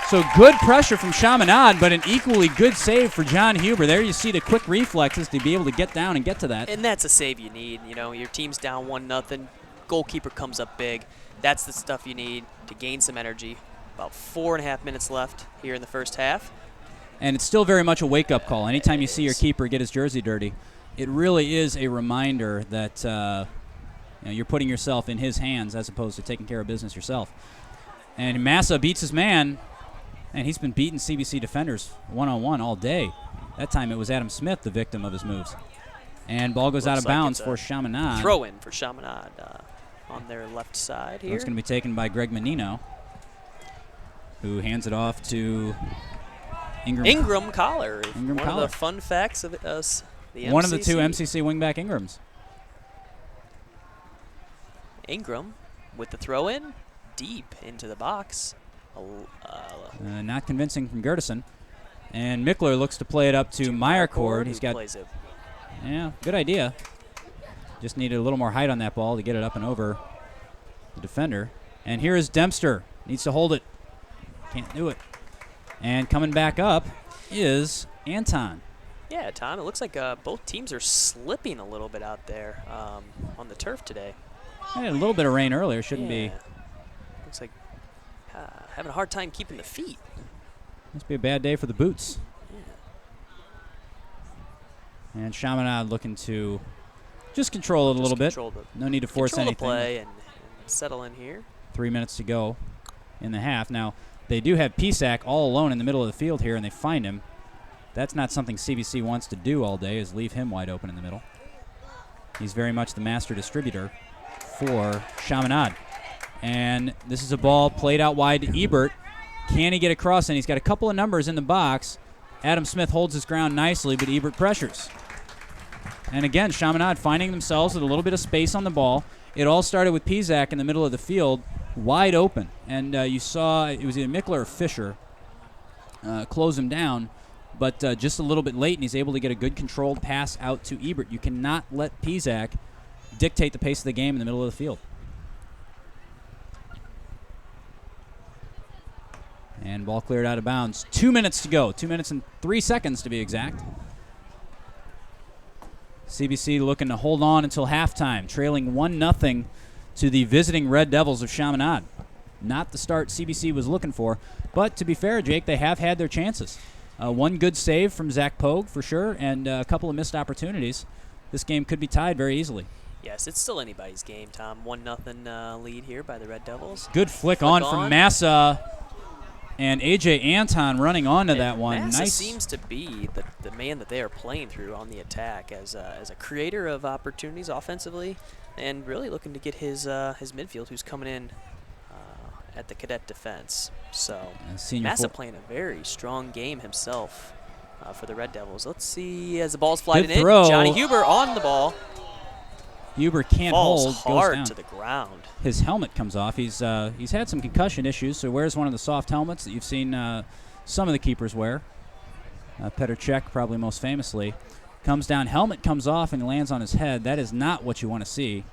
So good pressure from Chaminade, but an equally good save for John Huber. There you see the quick reflexes to be able to get down and get to that. And that's a save you need. Your team's down 1-0. Goalkeeper comes up big. That's the stuff you need to gain some energy. About 4.5 minutes left here in the first half. And it's still very much a wake-up call. Anytime you see your keeper get his jersey dirty, it really is a reminder that you're putting yourself in his hands as opposed to taking care of business yourself. And Massa beats his man, and he's been beating CBC defenders one-on-one all day. That time it was Adam Smith, the victim of his moves. And ball goes out of bounds for Chaminade. Throw-in for Chaminade on their left side here. It's going to be taken by Greg Menino, who hands it off to Ingram Collar. Ingram One Collar. of the fun facts of the MCC. One of the 2 MCC wingback Ingrams. Ingram with the throw-in deep into the box. Not convincing from Gertison. And Mickler looks to play it up to Meyercord. He's got, plays it. Yeah, good idea. Just needed a little more height on that ball to get it up and over the defender. And here is Dempster. Needs to hold it. Can't do it. And coming back up is Anton. Yeah, Tom, it looks like both teams are slipping a little bit out there on the turf today. Had a little bit of rain earlier. Shouldn't be. Looks like having a hard time keeping the feet. Must be a bad day for the Boots. And Chaminade looking to just control it a little bit. No need to force anything. Play and settle in here. 3 minutes to go in the half. Now, they do have Pisak all alone in the middle of the field here, and they find him. That's not something CBC wants to do all day, is leave him wide open in the middle. He's very much the master distributor for Chaminade. And this is a ball played out wide to Ebert. Can he get across? And he's got a couple of numbers in the box. Adam Smith holds his ground nicely, but Ebert pressures. And again, Chaminade finding themselves with a little bit of space on the ball. It all started with Pisak in the middle of the field, wide open. And you saw it was either Mickler or Fisher close him down, but just a little bit late, and he's able to get a good controlled pass out to Ebert. You cannot let Pisak dictate the pace of the game in the middle of the field. And ball cleared out of bounds. 2 minutes to go. 2 minutes and 3 seconds to be exact. CBC looking to hold on until halftime, trailing 1-0 to the visiting Red Devils of Chaminade. Not the start CBC was looking for, but to be fair, Jake, they have had their chances. One good save from Zach Pogue for sure, and a couple of missed opportunities. This game could be tied very easily. Yes, it's still anybody's game, Tom. 1-0 lead here by the Red Devils. Good flick on from Massa. And A.J. Anton running onto that one. Massa nice. Seems to be the man that they are playing through on the attack as a creator of opportunities offensively, and really looking to get his midfield, who's coming in at the cadet defense. So Massa playing a very strong game himself for the Red Devils. Let's see as the ball's flying in. Johnny Huber on the ball. Huber can't hold. Falls hard goes down to the ground. His helmet comes off. He's had some concussion issues, so wears one of the soft helmets that you've seen some of the keepers wear. Petr Cech probably most famously. Comes down, helmet comes off, and he lands on his head. That is not what you want to see.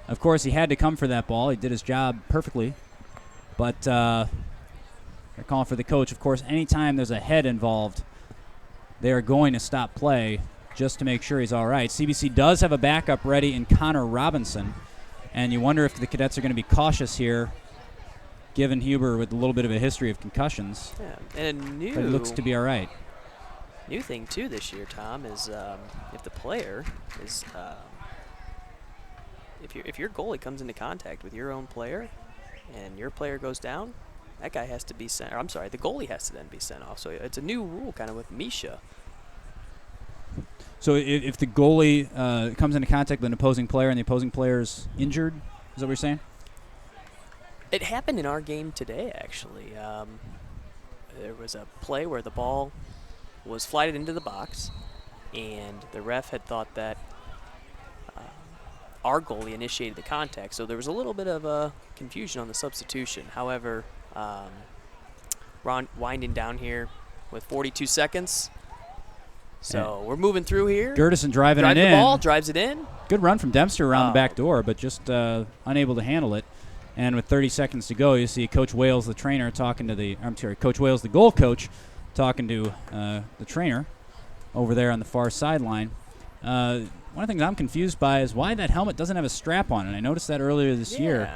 Of course, he had to come for that ball. He did his job perfectly. But they're calling for the coach. Of course, anytime there's a head involved, they are going to stop play just to make sure he's all right. CBC does have a backup ready in Connor Robinson, and you wonder if the cadets are going to be cautious here, given Huber with a little bit of a history of concussions. Yeah, and but it looks to be all right. New thing, too, this year, Tom, is if the player is if your goalie comes into contact with your own player and your player goes down, that guy has to be sent. Or I'm sorry, the goalie has to then be sent off. So it's a new rule kind of with Misha. So if the goalie comes into contact with an opposing player and the opposing player is injured, is that what you're saying? It happened in our game today, actually. There was a play where the ball was flighted into the box, and the ref had thought that our goalie initiated the contact. So there was a little bit of confusion on the substitution. However, winding down here with 42 seconds. So we're moving through here. Gertison driving it in. The ball, drives it in. Good run from Dempster around the back door, but just unable to handle it. And with 30 seconds to go, you see Coach Wales, the trainer, talking to Coach Wales, the goal coach, talking to the trainer over there on the far sideline. One of the things I'm confused by is why that helmet doesn't have a strap on it. I noticed that earlier this year.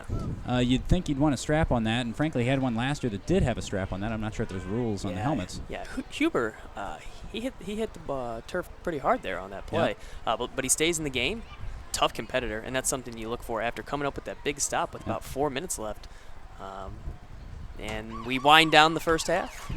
You'd think you'd want a strap on that, and frankly, he had one last year that did have a strap on that. I'm not sure if there's rules on the helmets. Yeah, Huber, he hit the turf pretty hard there on that play, but he stays in the game. Tough competitor, and that's something you look for after coming up with that big stop with about 4 minutes left. And we wind down the first half.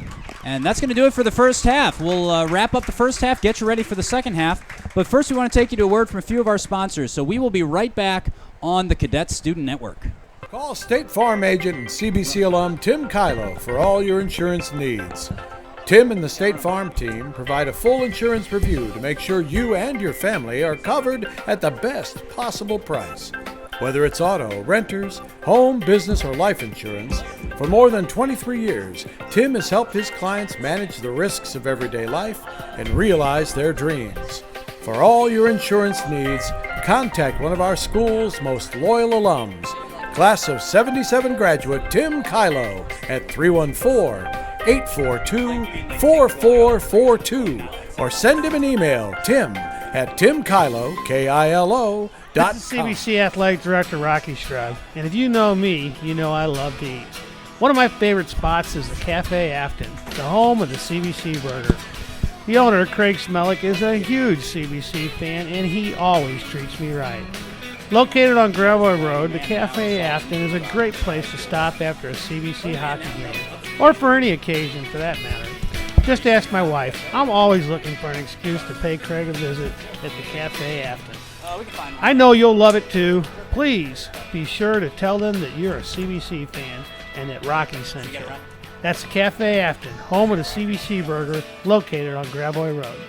And that's going to do it for the first half. We'll wrap up the first half, get you ready for the second half. But first, we want to take you to a word from a few of our sponsors. So we will be right back on the Cadet Student Network. Call State Farm agent and CBC alum Tim Kylo for all your insurance needs. Tim and the State Farm team provide a full insurance review to make sure you and your family are covered at the best possible price. Whether it's auto, renters, home, business, or life insurance, for more than 23 years, Tim has helped his clients manage the risks of everyday life and realize their dreams. For all your insurance needs, contact one of our school's most loyal alums, Class of 77 graduate Tim Kylo at 314-842-4442, or send him an email, tim@timkylo, K-I-L-O, This is CBC Athletic Director Rocky Shrub, and if you know me, you know I love to eat. One of my favorite spots is the Cafe Afton, the home of the CBC burger. The owner, Craig Smellick, is a huge CBC fan, and he always treats me right. Located on Gravois Road, the Cafe Afton is a great place to stop after a CBC hockey game, or for any occasion for that matter. Just ask my wife. I'm always looking for an excuse to pay Craig a visit at the Cafe Afton. We can find one. I know you'll love it too. Please be sure to tell them that you're a CBC fan and that Rocky sent you. That's the Cafe Afton, home of the CBC burger, located on Gravois Road.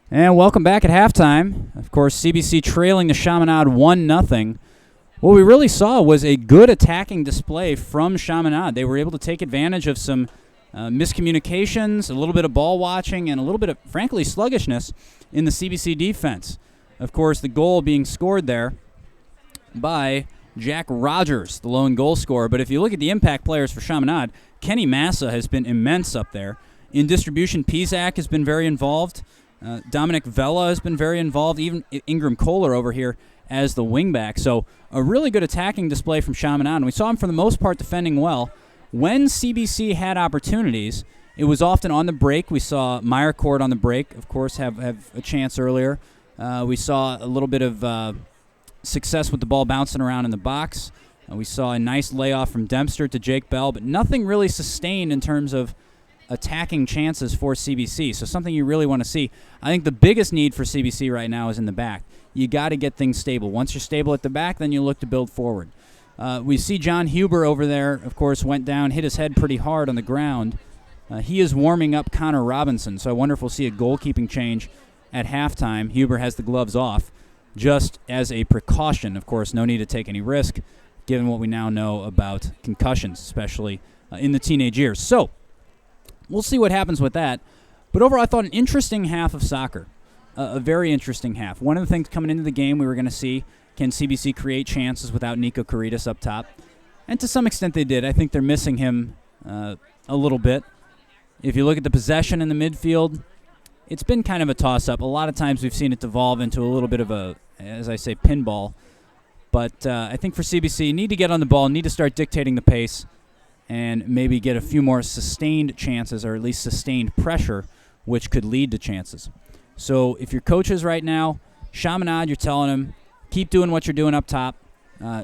And welcome back at halftime. Of course, CBC trailing the Chaminade 1-0. What we really saw was a good attacking display from Chaminade. They were able to take advantage of some miscommunications, a little bit of ball watching, and a little bit of, frankly, sluggishness in the CBC defense. Of course, the goal being scored there by Jack Rogers, the lone goal scorer. But if you look at the impact players for Chaminade, Kenny Massa has been immense up there. In distribution, Pizak has been very involved. Dominic Vella has been very involved, even Ingram Kohler over here as the wingback. So a really good attacking display from Chaminade, and we saw him for the most part defending well. When CBC had opportunities, it was often on the break. We saw Meyercourt on the break, of course, have a chance earlier. We saw a little bit of success with the ball bouncing around in the box. We saw a nice layoff from Dempster to Jake Bell, but nothing really sustained in terms of attacking chances for CBC. So something you really want to see. I think the biggest need for CBC right now is in the back. You got to get things stable. Once you're stable at the back, then you look to build forward. We see John Huber over there, of course, went down, hit his head pretty hard on the ground. He is warming up Connor Robinson, so I wonder if we'll see a goalkeeping change at halftime. Huber has the gloves off, just as a precaution. Of course, no need to take any risk, given what we now know about concussions, especially in the teenage years. So, we'll see what happens with that. But overall, I thought an interesting half of soccer, a very interesting half. One of the things coming into the game we were going to see, can CBC create chances without Nico Caritas up top? And to some extent they did. I think they're missing him a little bit. If you look at the possession in the midfield, it's been kind of a toss-up. A lot of times we've seen it devolve into a little bit of a, as I say, pinball. But I think for CBC, you need to get on the ball, need to start dictating the pace, and maybe get a few more sustained chances, or at least sustained pressure, which could lead to chances. So if your coaches right now, Chaminade, you're telling them, keep doing what you're doing up top,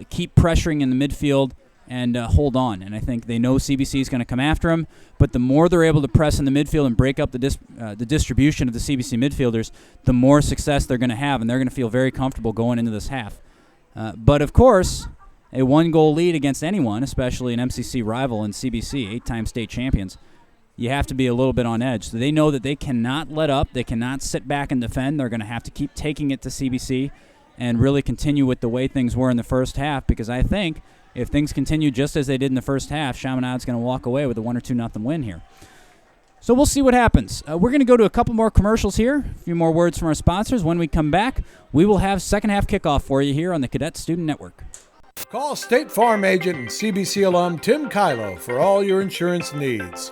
keep pressuring in the midfield, and hold on. And I think they know CBC is going to come after them, but the more they're able to press in the midfield and break up the distribution of the CBC midfielders, the more success they're going to have, and they're going to feel very comfortable going into this half. But, of course, a one-goal lead against anyone, especially an MCC rival in CBC, 8-time state champions, you have to be a little bit on edge. So they know that they cannot let up. They cannot sit back and defend. They're going to have to keep taking it to CBC and really continue with the way things were in the first half, because I think if things continue just as they did in the first half, Chaminade's going to walk away with a 1 or 2-0 win here. So we'll see what happens. We're going to go to a couple more commercials here, a few more words from our sponsors. When we come back, we will have second half kickoff for you here on the Cadet Student Network. Call State Farm agent and CBC alum Tim Kylo for all your insurance needs.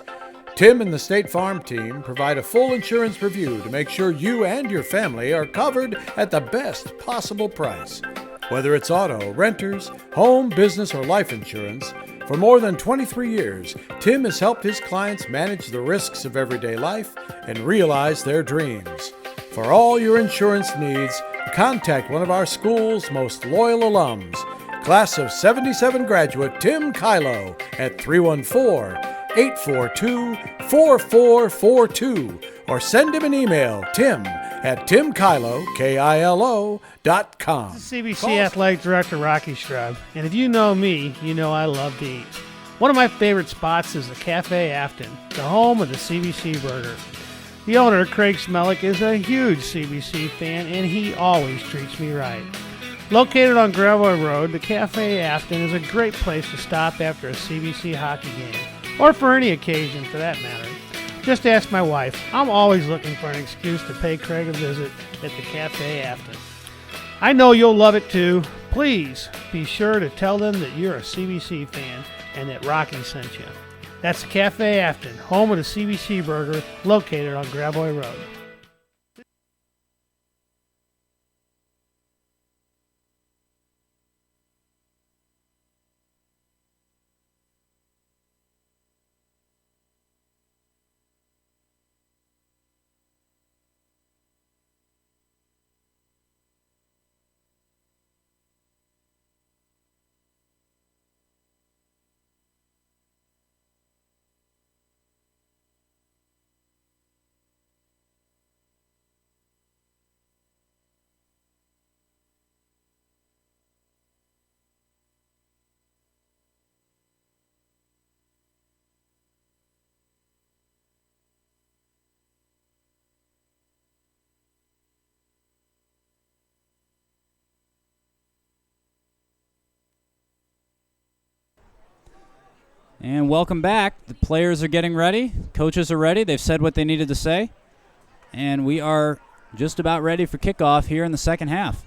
Tim and the State Farm team provide a full insurance review to make sure you and your family are covered at the best possible price. Whether it's auto, renters, home, business, or life insurance, for more than 23 years, Tim has helped his clients manage the risks of everyday life and realize their dreams. For all your insurance needs, contact one of our school's most loyal alums, Class of 77 graduate Tim Kylo at 314-842-4442, or send him an email, tim@timkylo.com. This is CBC Athletic Director Rocky Strub, and if you know me, you know I love to eat. One of my favorite spots is the Cafe Afton, the home of the CBC burger. The owner, Craig Smellick, is a huge CBC fan, and he always treats me right. Located on Gravois Road, the Cafe Afton is a great place to stop after a CBC hockey game, or for any occasion for that matter. Just ask my wife. I'm always looking for an excuse to pay Craig a visit at the Cafe Afton. I know you'll love it too. Please be sure to tell them that you're a CBC fan and that Rocky sent you. That's the Cafe Afton, home of the CBC burger, located on Gravois Road. And welcome back. The players are getting ready. Coaches are ready. They've said what they needed to say. And we are just about ready for kickoff here in the second half. A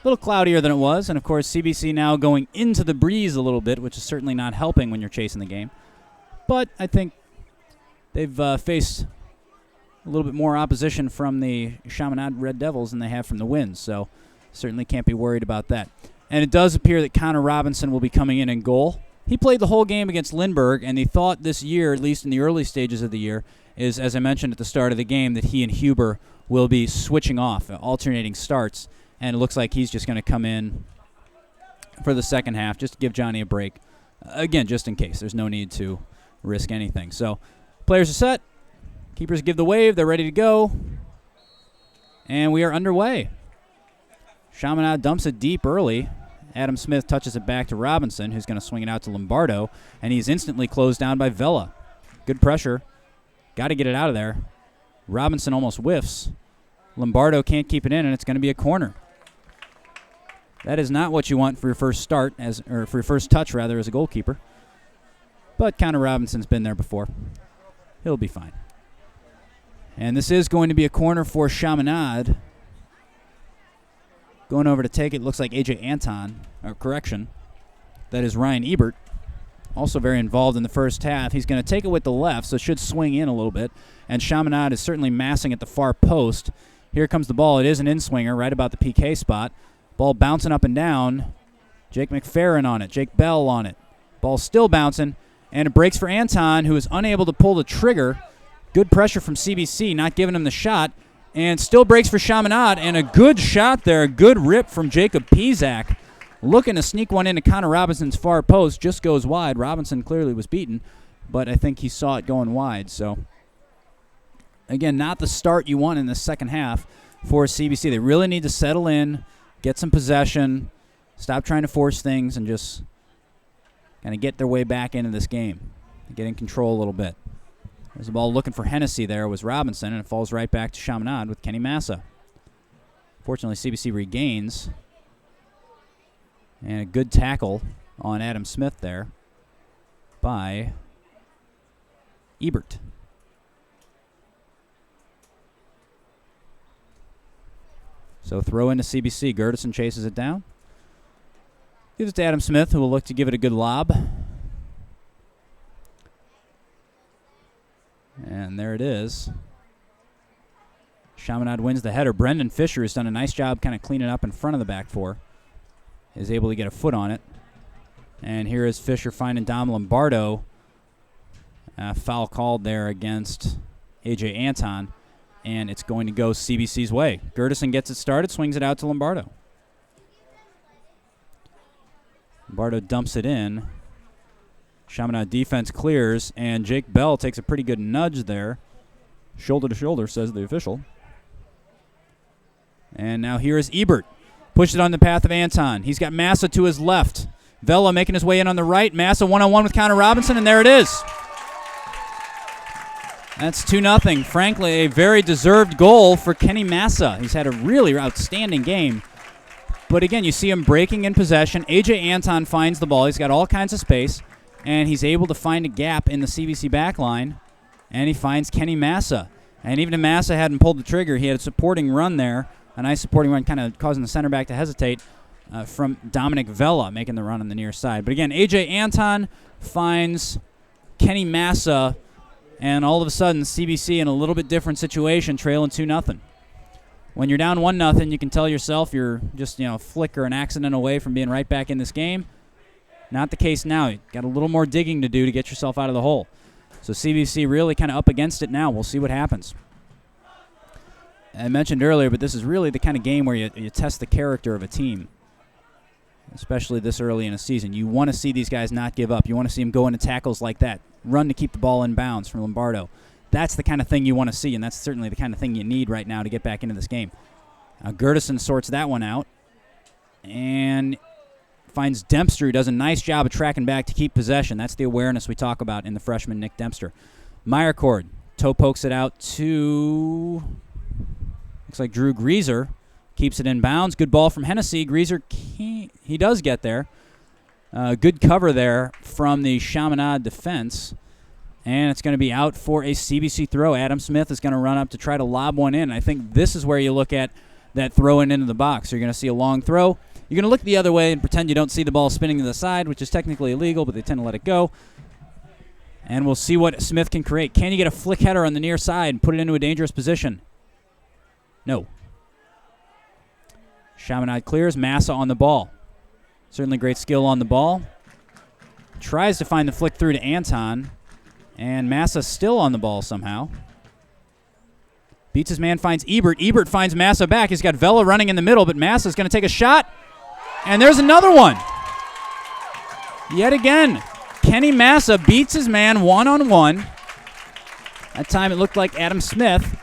little cloudier than it was. And, of course, CBC now going into the breeze a little bit, which is certainly not helping when you're chasing the game. But I think they've faced a little bit more opposition from the Chaminade Red Devils than they have from the Winds. So certainly can't be worried about that. And it does appear that Connor Robinson will be coming in goal. He played the whole game against Lindbergh, and they thought this year, at least in the early stages of the year, is, as I mentioned at the start of the game, that he and Huber will be switching off, alternating starts, and it looks like he's just going to come in for the second half, just to give Johnny a break. Again, just in case. There's no need to risk anything. So players are set. Keepers give the wave. They're ready to go. And we are underway. Chaminade dumps it deep early. Adam Smith touches it back to Robinson, who's going to swing it out to Lombardo, and he's instantly closed down by Vela. Good pressure. Got to get it out of there. Robinson almost whiffs. Lombardo can't keep it in, and it's going to be a corner. That is not what you want for your first start, or for your first touch, rather, as a goalkeeper. But Connor Robinson's been there before. He'll be fine. And this is going to be a corner for Chaminade. Going over to take it, looks like A.J. Anton, or correction, that is Ryan Ebert, also very involved in the first half. He's going to take it with the left, so it should swing in a little bit. And Chaminade is certainly massing at the far post. Here comes the ball. It is an in-swinger right about the PK spot. Ball bouncing up and down. Jake McFerrin on it. Jake Bell on it. Ball still bouncing, and it breaks for Anton, who is unable to pull the trigger. Good pressure from CBC, not giving him the shot. And still breaks for Chaminade, and a good shot there, a good rip from Jacob Pizak. Looking to sneak one into Connor Robinson's far post, just goes wide. Robinson clearly was beaten, but I think he saw it going wide. So, again, not the start you want in the second half for CBC. They really need to settle in, get some possession, stop trying to force things, and just kind of get their way back into this game, get in control a little bit. There's the ball looking for Hennessy there was Robinson, and it falls right back to Chaminade with Kenny Massa. Fortunately, CBC regains. And a good tackle on Adam Smith there by Ebert. So throw into CBC. Gertison chases it down. Gives it to Adam Smith, who will look to give it a good lob. And there it is. Chaminade wins the header. Brendan Fisher has done a nice job kind of cleaning up in front of the back four. Is able to get a foot on it. And here is Fisher finding Dom Lombardo. Foul called there against A.J. Anton. And it's going to go CBC's way. Gertison gets it started, swings it out to Lombardo. Lombardo dumps it in. Chaminade defense clears, and Jake Bell takes a pretty good nudge there. Shoulder to shoulder, says the official. And now here is Ebert. Pushed it on the path of Anton. He's got Massa to his left. Vela making his way in on the right. Massa one-on-one with Connor Robinson, and there it is. That's 2-0. Frankly, a very deserved goal for Kenny Massa. He's had a really outstanding game. But again, you see him breaking in possession. A.J. Anton finds the ball. He's got all kinds of space. And he's able to find a gap in the CBC back line, and he finds Kenny Massa. And even if Massa hadn't pulled the trigger, he had a supporting run there, a nice supporting run kind of causing the center back to hesitate from Dominic Vela making the run on the near side. But again, A.J. Anton finds Kenny Massa, and all of a sudden CBC in a little bit different situation, trailing 2-0. When you're down 1-0, you can tell yourself you're just, a flick or an accident away from being right back in this game. Not the case now. You've got a little more digging to do to get yourself out of the hole. So CBC really kind of up against it now. We'll see what happens. I mentioned earlier, but this is really the kind of game where you test the character of a team, especially this early in a season. You want to see these guys not give up. You want to see them go into tackles like that, run to keep the ball in bounds from Lombardo. That's the kind of thing you want to see, and that's certainly the kind of thing you need right now to get back into this game. Gertison sorts that one out, and finds Dempster, who does a nice job of tracking back to keep possession. That's the awareness we talk about in the freshman Nick Dempster. Meyercord toe pokes it out to, looks like Drew Greaser. Keeps it in bounds. Good ball from Hennessy. Greaser, he does get there. Good cover there from the Chaminade defense. And it's going to be out for a CBC throw. Adam Smith is going to run up to try to lob one in. I think this is where you look at that throwing into the box. You're going to see a long throw. You're going to look the other way and pretend you don't see the ball spinning to the side, which is technically illegal, but they tend to let it go. And we'll see what Smith can create. Can you get a flick header on the near side and put it into a dangerous position? No. Chaminade clears. Massa on the ball. Certainly great skill on the ball. Tries to find the flick through to Anton. And Massa still on the ball somehow. Beats his man, finds Ebert. Ebert finds Massa back. He's got Vela running in the middle, but Massa's going to take a shot. And there's another one. Yet again, Kenny Massa beats his man one-on-one. That time it looked like Adam Smith,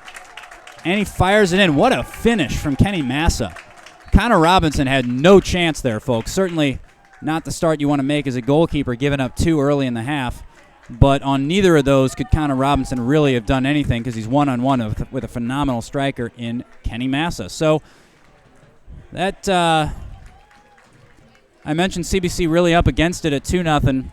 and he fires it in. What a finish from Kenny Massa. Connor Robinson had no chance there, folks. Certainly not the start you want to make as a goalkeeper, giving up 2 early in the half. But on neither of those could Connor Robinson really have done anything because he's one-on-one with a phenomenal striker in Kenny Massa. So that I mentioned CBC really up against it at 2-0,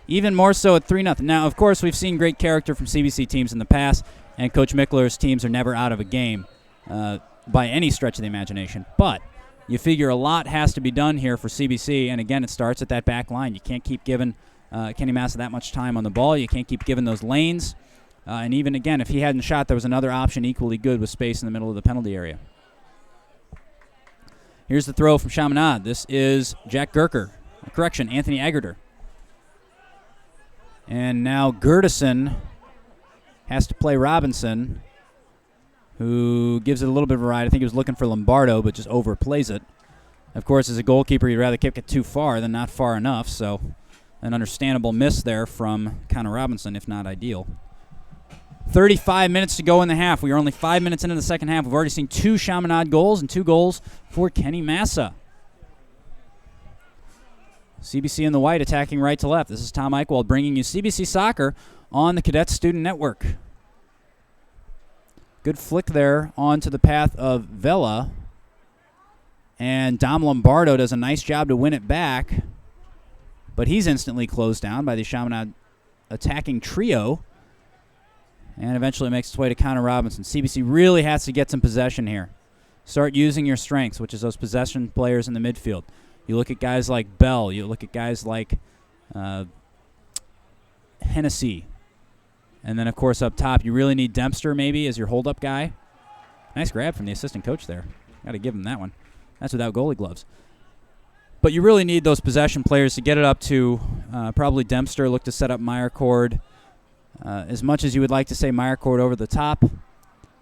even more so at 3-0. Now, of course, we've seen great character from CBC teams in the past, and Coach Mickler's teams are never out of a game by any stretch of the imagination. But you figure a lot has to be done here for CBC, and again, it starts at that back line. You can't keep giving Kenny Massa that much time on the ball. You can't keep giving those lanes. And even, again, if he hadn't shot, there was another option equally good with space in the middle of the penalty area. Here's the throw from Chaminade. This is Jack Gerker. Correction, Anthony Agerter. And now Gertison has to play Robinson, who gives it a little bit of a ride. I think he was looking for Lombardo, but just overplays it. Of course, as a goalkeeper, you'd rather kick it too far than not far enough, so an understandable miss there from Connor Robinson, if not ideal. 35 minutes to go in the half. We are only 5 minutes into the second half. We've already seen 2 Chaminade goals and 2 goals for Kenny Massa. CBC in the white attacking right to left. This is Tom Eichwald bringing you CBC Soccer on the Cadet Student Network. Good flick there onto the path of Vela. And Dom Lombardo does a nice job to win it back. But he's instantly closed down by the Chaminade attacking trio. And eventually makes its way to Connor Robinson. CBC really has to get some possession here. Start using your strengths, which is those possession players in the midfield. You look at guys like Bell. You look at guys like Hennessy. And then, of course, up top, you really need Dempster maybe as your hold-up guy. Nice grab from the assistant coach there. Got to give him that one. That's without goalie gloves. But you really need those possession players to get it up to probably Dempster. Look to set up Meyercord. As much as you would like to say Meyercord over the top,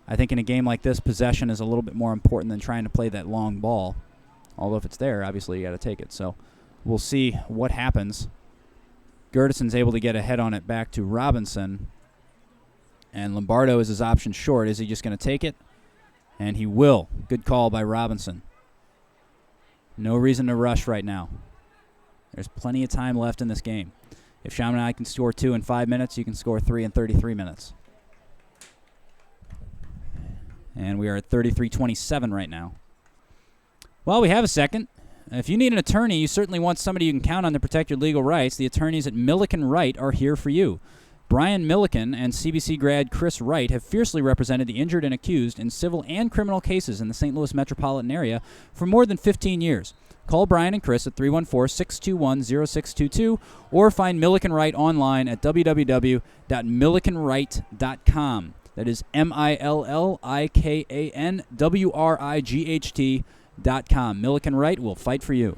I think in a game like this, possession is a little bit more important than trying to play that long ball. Although if it's there, obviously you got to take it. So we'll see what happens. Gertison's able to get a head on it back to Robinson. And Lombardo is his option short. Is he just going to take it? And he will. Good call by Robinson. No reason to rush right now. There's plenty of time left in this game. If Chaminade can score 2 in 5 minutes, you can score 3 in 33 minutes. And we are at 33-27 right now. Well, we have a second. If you need an attorney, you certainly want somebody you can count on to protect your legal rights. The attorneys at Milliken Wright are here for you. Brian Milliken and CBC grad Chris Wright have fiercely represented the injured and accused in civil and criminal cases in the St. Louis metropolitan area for more than 15 years. Call Brian and Chris at 314-621-0622 or find Milliken Wright online at www.millikenwright.com. That is MILLIKANWRIGHT.com. Milliken Wright will fight for you.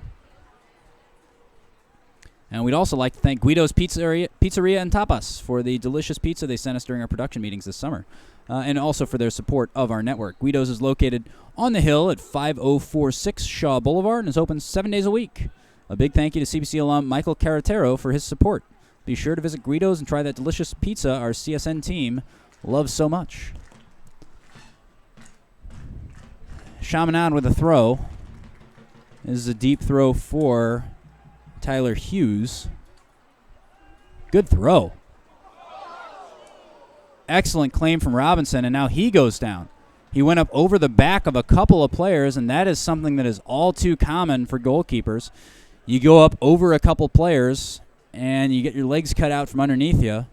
And we'd also like to thank Guido's Pizzeria and Tapas for the delicious pizza they sent us during our production meetings this summer, and also for their support of our network. Guido's is located on the hill at 5046 Shaw Boulevard and is open 7 days a week. A big thank you to CBC alum Michael Caratero for his support. Be sure to visit Guido's and try that delicious pizza our CSN team loves so much. Chaminade with a throw. This is a deep throw for Tyler Hughes. Good throw. Excellent claim from Robinson, and now he goes down. He went up over the back of a couple of players, and that is something that is all too common for goalkeepers. You go up over a couple players, and you get your legs cut out from underneath you.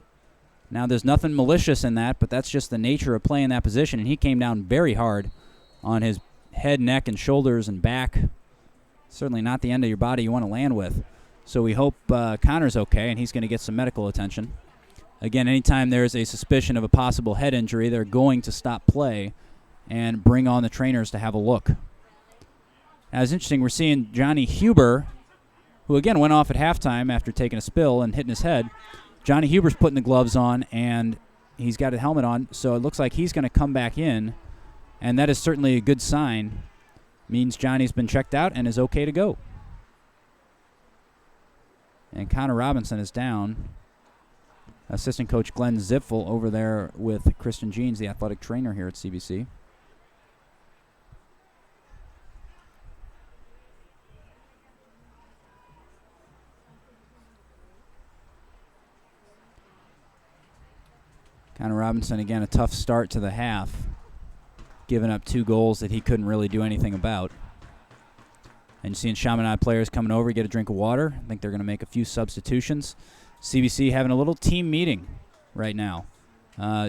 Now, there's nothing malicious in that, but that's just the nature of playing that position, and he came down very hard on his head, neck, and shoulders and back. Certainly not the end of your body you want to land with. So we hope Connor's okay, and he's going to get some medical attention. Again, anytime there's a suspicion of a possible head injury, they're going to stop play and bring on the trainers to have a look. Now, it's interesting, we're seeing Johnny Huber, who again went off at halftime after taking a spill and hitting his head. Johnny Huber's putting the gloves on, and he's got a helmet on, so it looks like he's going to come back in, and that is certainly a good sign. Means Johnny's been checked out and is okay to go. And Connor Robinson is down. Assistant coach Glenn Zipfel over there with Kristen Jeans, the athletic trainer here at CBC. Connor Robinson, again, a tough start to the half, giving up 2 goals that he couldn't really do anything about. And you're seeing Chaminade players coming over, get a drink of water. I think they're going to make a few substitutions. CBC having a little team meeting right now.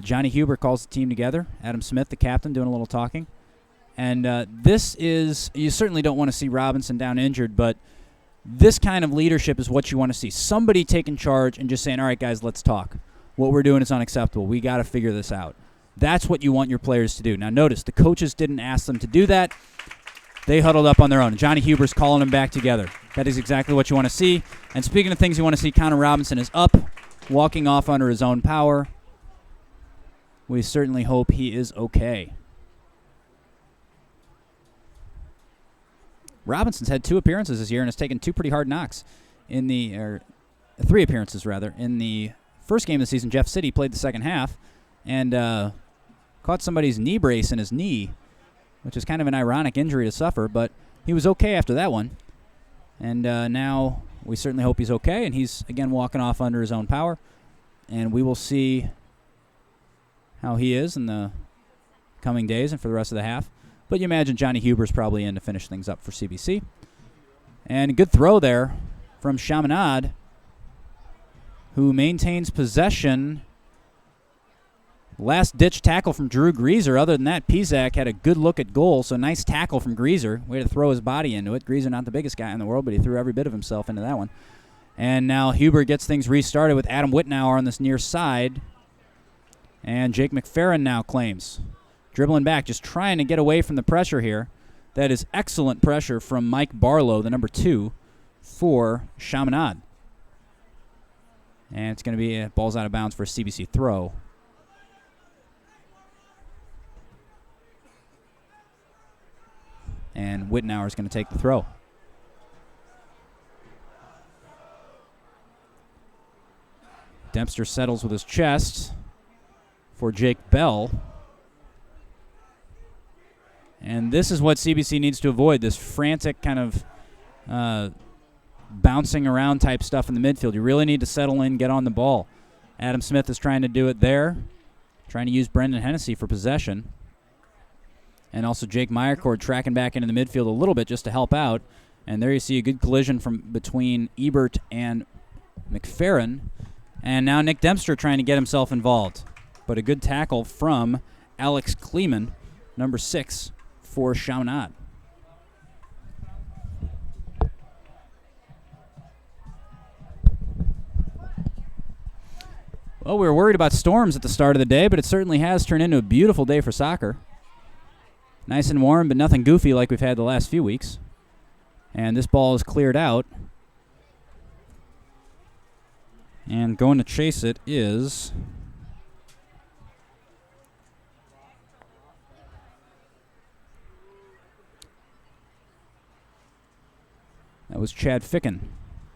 Johnny Huber calls the team together. Adam Smith, the captain, doing a little talking. And this is, you certainly don't want to see Robinson down injured, but this kind of leadership is what you want to see. Somebody taking charge and just saying, all right, guys, let's talk. What we're doing is unacceptable. We got to figure this out. That's what you want your players to do. Now, notice, the coaches didn't ask them to do that. They huddled up on their own. Johnny Huber's calling them back together. That is exactly what you want to see. And speaking of things you want to see, Connor Robinson is up, walking off under his own power. We certainly hope he is okay. Robinson's had 2 appearances this year and has taken 2 pretty hard knocks in the, 3 appearances rather, in the first game of the season. Jeff City played the second half and caught somebody's knee brace in his knee, which is kind of an ironic injury to suffer, but he was okay after that one. And now we certainly hope he's okay, and he's, again, walking off under his own power. And we will see how he is in the coming days and for the rest of the half. But you imagine Johnny Huber's probably in to finish things up for CBC. And a good throw there from Chaminade, who maintains possession. Last-ditch tackle from Drew Greaser. Other than that, Pizak had a good look at goal, so nice tackle from Greaser. Way to throw his body into it. Greaser not the biggest guy in the world, but he threw every bit of himself into that one. And now Huber gets things restarted with Adam Whitnauer on this near side. And Jake McFerrin now claims. Dribbling back, just trying to get away from the pressure here. That is excellent pressure from Mike Barlow, the number 2, for Chaminade. And it's going to be balls out of bounds for a CBC throw. And Whitnauer is going to take the throw. Dempster settles with his chest for Jake Bell. And this is what CBC needs to avoid, this frantic kind of bouncing around type stuff in the midfield. You really need to settle in, get on the ball. Adam Smith is trying to do it there, trying to use Brendan Hennessy for possession. And also Jake Meyercord tracking back into the midfield a little bit just to help out. And there you see a good collision from between Ebert and McFerrin. And now Nick Dempster trying to get himself involved. But a good tackle from Alex Kleeman, number 6, for Chaminade. Well, we were worried about storms at the start of the day, but it certainly has turned into a beautiful day for soccer. Nice and warm, but nothing goofy like we've had the last few weeks. And this ball is cleared out. And going to chase it is that was Chad Ficken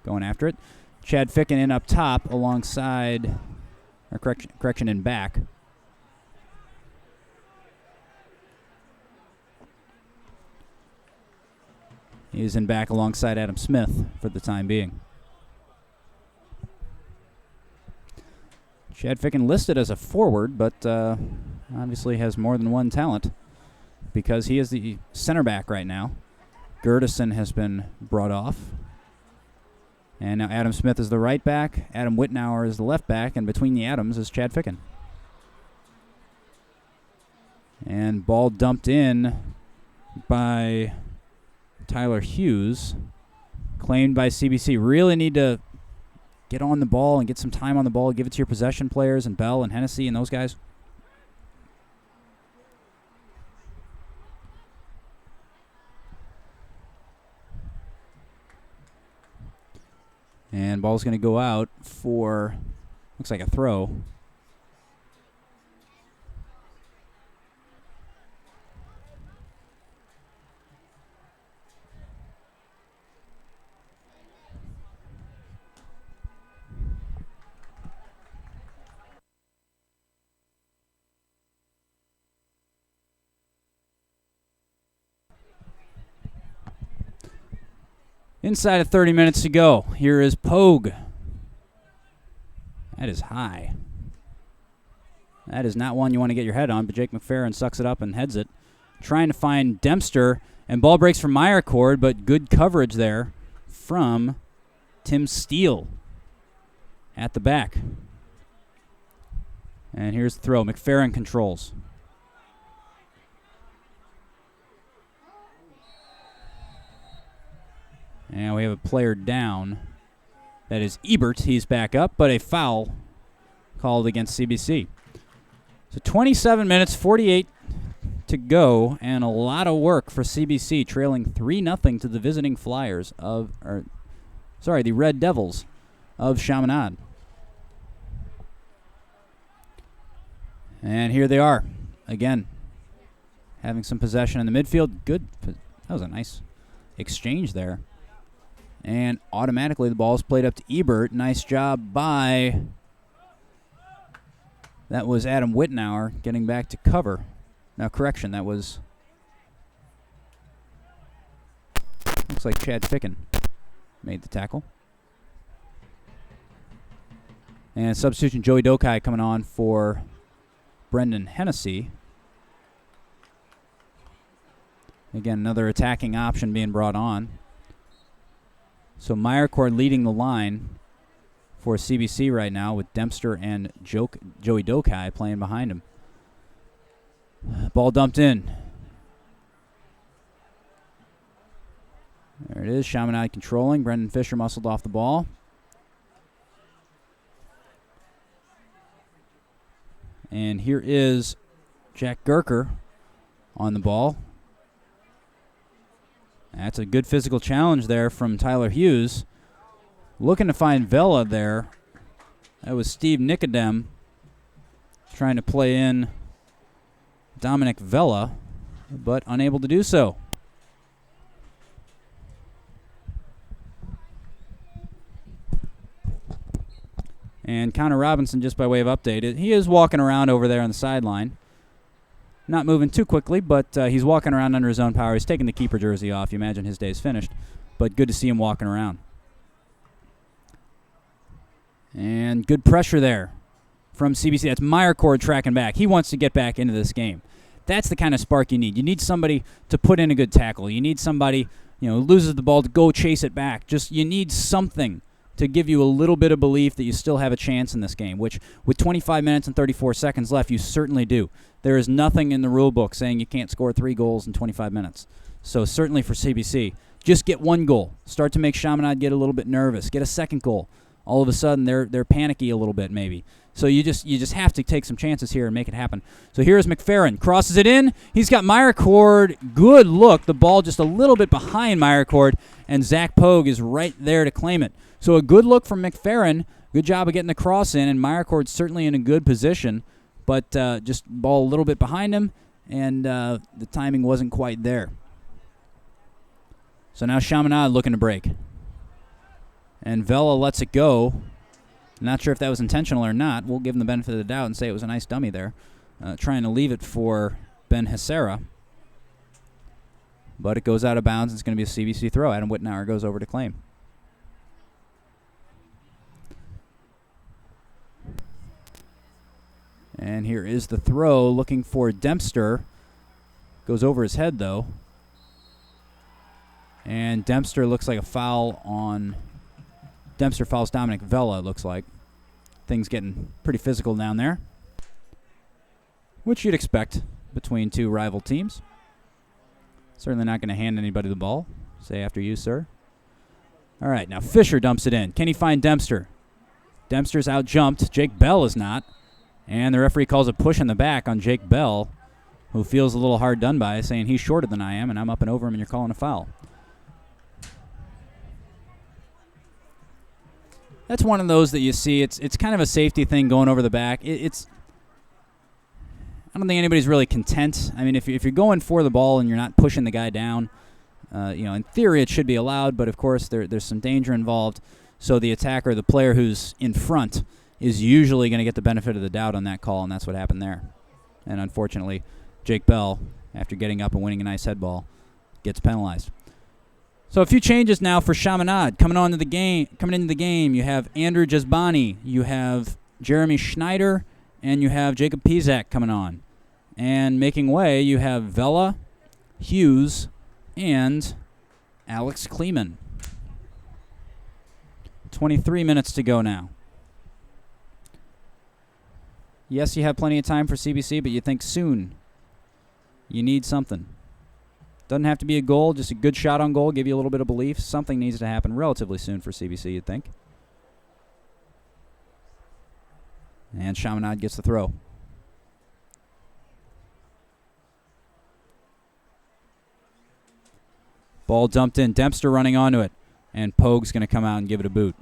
going after it. Chad Ficken in up top alongside, or correction, in back. He's in back alongside Adam Smith for the time being. Chad Ficken listed as a forward, but obviously has more than one talent because he is the center back right now. Gertison has been brought off. And now Adam Smith is the right back. Adam Whitnauer is the left back. And between the Adams is Chad Ficken. And ball dumped in by Tyler Hughes. Claimed by CBC. Really need to get on the ball and get some time on the ball. Give it to your possession players and Bell and Hennessy and those guys. And ball's going to go out for, looks like a throw. Inside of 30 minutes to go. Here is Pogue. That is high. That is not one you want to get your head on, but Jake McFerrin sucks it up and heads it. Trying to find Dempster, and ball breaks from Meyercord, but good coverage there from Tim Steele at the back. And here's the throw. McFerrin controls. And we have a player down. That is Ebert. He's back up, but a foul called against CBC. So 27 minutes, 48 to go, and a lot of work for CBC, trailing 3-0 to the visiting Flyers the Red Devils of Chaminade. And here they are, again, having some possession in the midfield. Good. That was a nice exchange there. And automatically the ball is played up to Ebert. Nice job by, that was Adam Wittenauer getting back to cover. Now, correction, that was, looks like Chad Ficken made the tackle. And substitution Joey Dokai coming on for Brendan Hennessy. Again, another attacking option being brought on. So Meyercord leading the line for CBC right now with Dempster and Joey Dokai playing behind him. Ball dumped in. There it is. Chaminade controlling. Brendan Fisher muscled off the ball. And here is Jack Gerker on the ball. That's a good physical challenge there from Tyler Hughes. Looking to find Vela there. That was Steve Nicodem trying to play in Dominic Vela, but unable to do so. And Connor Robinson, just by way of update, he is walking around over there on the sideline. Not moving too quickly, but he's walking around under his own power. He's taking the keeper jersey off. You imagine his day's finished. But good to see him walking around. And good pressure there from CBC. That's Meyercord tracking back. He wants to get back into this game. That's the kind of spark you need. You need somebody to put in a good tackle. You need somebody, who loses the ball to go chase it back. You need something to give you a little bit of belief that you still have a chance in this game, which with 25 minutes and 34 seconds left, you certainly do. There is nothing in the rule book saying you can't score 3 goals in 25 minutes. So certainly for CBC, just get 1 goal. Start to make Chaminade get a little bit nervous. Get a second goal. All of a sudden, they're panicky a little bit maybe. So you just have to take some chances here and make it happen. So here's McFerrin. Crosses it in. He's got Meyercord. Good look. The ball just a little bit behind Meyercord, and Zach Pogue is right there to claim it. So a good look from McFerrin. Good job of getting the cross in, and Meyercord's certainly in a good position, but just ball a little bit behind him, and the timing wasn't quite there. So now Chaminade looking to break. And Vela lets it go. Not sure if that was intentional or not. We'll give him the benefit of the doubt and say it was a nice dummy there. Trying to leave it for Ben Hesera. But it goes out of bounds. It's going to be a CBC throw. Adam Wittenauer goes over to claim. And here is the throw, looking for Dempster. Goes over his head, though. And Dempster looks like a foul on... Dempster fouls Dominic Vela, it looks like. Things getting pretty physical down there, which you'd expect between two rival teams. Certainly not going to hand anybody the ball. Say after you, sir. All right, now Fisher dumps it in. Can he find Dempster? Dempster's out-jumped. Jake Bell is not. And the referee calls a push in the back on Jake Bell, who feels a little hard done by, saying he's shorter than I am, and I'm up and over him, and you're calling a foul. That's one of those that you see. It's kind of a safety thing going over the back. I don't think anybody's really content. I mean, if you're going for the ball and you're not pushing the guy down, in theory it should be allowed, but of course there's some danger involved. So the attacker, the player who's in front, is usually going to get the benefit of the doubt on that call, and that's what happened there. And unfortunately, Jake Bell, after getting up and winning a nice head ball, gets penalized. So a few changes now for Chaminade coming into the game. You have Andrew Jasbani, you have Jeremy Schneider, and you have Jacob Pizak coming on. And making way, you have Vela, Hughes, and Alex Kleeman. 23 minutes to go now. Yes, you have plenty of time for CBC, but you think soon. You need something. Doesn't have to be a goal, just a good shot on goal, give you a little bit of belief. Something needs to happen relatively soon for CBC, you'd think. And Chaminade gets the throw. Ball dumped in. Dempster running onto it. And Pogue's going to come out and give it a boot.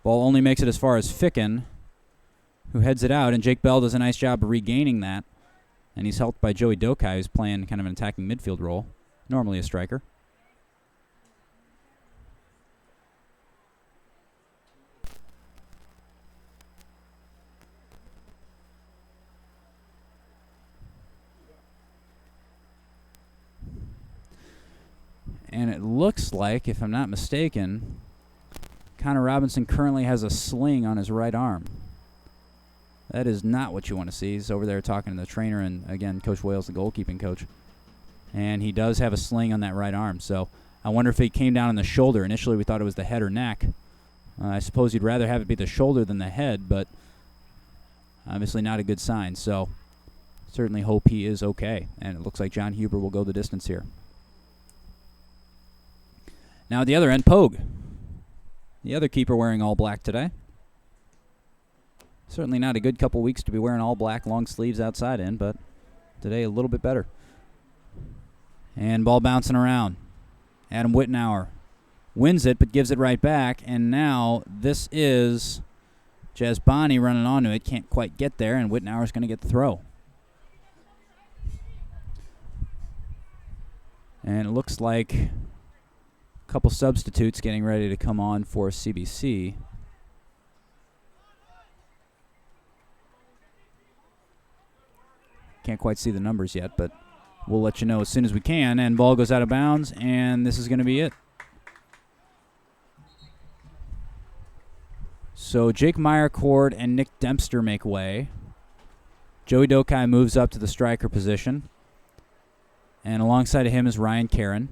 Ball only makes it as far as Ficken, who heads it out. And Jake Bell does a nice job of regaining that. And he's helped by Joey Dokai, who's playing kind of an attacking midfield role. Normally a striker. And it looks like, if I'm not mistaken, Connor Robinson currently has a sling on his right arm. That is not what you want to see. He's over there talking to the trainer and, again, Coach Wales, the goalkeeping coach. And he does have a sling on that right arm. So I wonder if it came down on the shoulder. Initially, we thought it was the head or neck. I suppose you'd rather have it be the shoulder than the head, but obviously not a good sign. So certainly hope he is okay. And it looks like John Huber will go the distance here. Now at the other end, Pogue. The other keeper wearing all black today. Certainly not a good couple weeks to be wearing all black long sleeves outside in, but today a little bit better. And ball bouncing around. Adam Wittenauer wins it but gives it right back. And now this is Jasbani running onto it. Can't quite get there, and Wittenauer's going to get the throw. And it looks like a couple substitutes getting ready to come on for CBC. Can't quite see the numbers yet, but we'll let you know as soon as we can. And ball goes out of bounds, and this is going to be it. So Jake Meyercord and Nick Dempster make way. Joey Dokai moves up to the striker position. And alongside of him is Ryan Caron.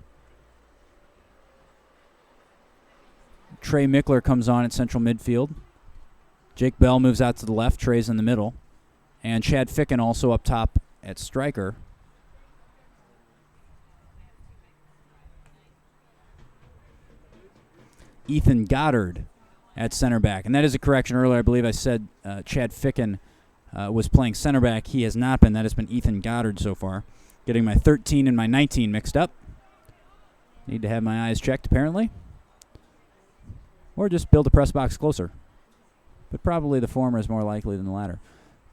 Trey Mickler comes on at central midfield. Jake Bell moves out to the left. Trey's in the middle. And Chad Ficken also up top at striker. Ethan Goddard at center back. And that is a correction. Earlier, I believe I said Chad Ficken was playing center back. He has not been. That has been Ethan Goddard so far. Getting my 13 and my 19 mixed up. Need to have my eyes checked, apparently. Or just build a press box closer. But probably the former is more likely than the latter.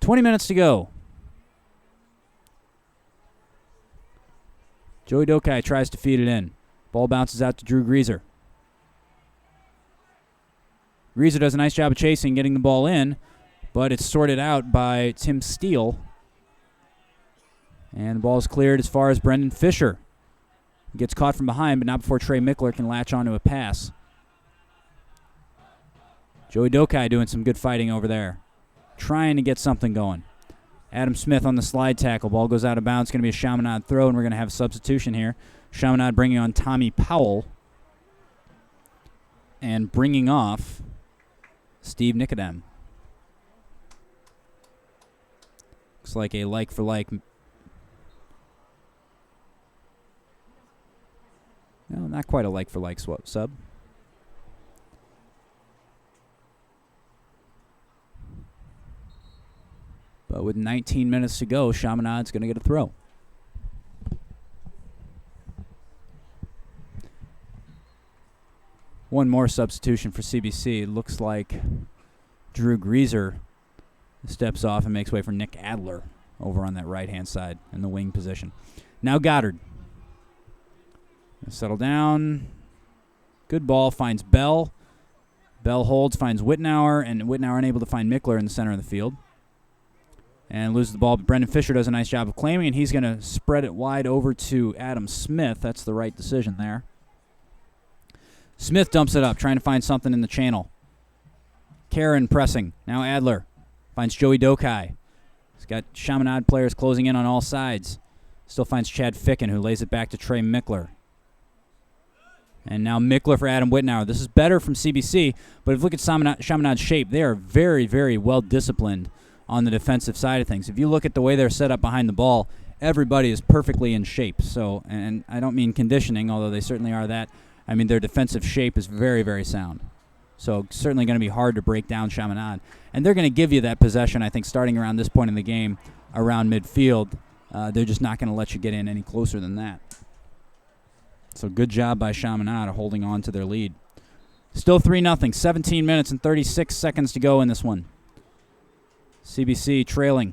20 minutes to go. Joey Dokai tries to feed it in. Ball bounces out to Drew Greaser. Greaser does a nice job of chasing, getting the ball in, but it's sorted out by Tim Steele. And the ball is cleared as far as Brendan Fisher. He gets caught from behind, but not before Trey Mickler can latch onto a pass. Joey Dokai doing some good fighting over there. Trying to get something going. Adam Smith on the slide tackle. Ball goes out of bounds. It's going to be a Chaminade throw, and we're going to have a substitution here. Chaminade bringing on Tommy Powell. And bringing off Steve Nicodem. Looks like a like-for-like. No, not quite a like-for-like sub. But with 19 minutes to go, Chaminade's going to get a throw. One more substitution for CBC. It looks like Drew Greaser steps off and makes way for Nick Adler over on that right-hand side in the wing position. Now Goddard. Settle down. Good ball. Finds Bell. Bell holds, finds Wittenauer, and Wittenauer unable to find Mickler in the center of the field. and loses the ball. But Brendan Fisher does a nice job of claiming, and he's going to spread it wide over to Adam Smith. That's the right decision there. Smith dumps it up, trying to find something in the channel. Karen pressing. Now Adler finds Joey Dokai. He's got Chaminade players closing in on all sides. Still finds Chad Ficken, who lays it back to Trey Mickler. And now Mickler for Adam Whitnauer. This is better from CBC, but if you look at Chaminade's shape, they are very, very well disciplined on the defensive side of things. If you look at the way they're set up behind the ball, everybody is perfectly in shape. So, and I don't mean conditioning, although they certainly are that. I mean, their defensive shape is very, very sound. So certainly going to be hard to break down Chaminade. And they're going to give you that possession, I think, starting around this point in the game, around midfield. They're just not going to let you get in any closer than that. So good job by Chaminade holding on to their lead. Still 3-0, 17 minutes and 36 seconds to go in this one. CBC trailing,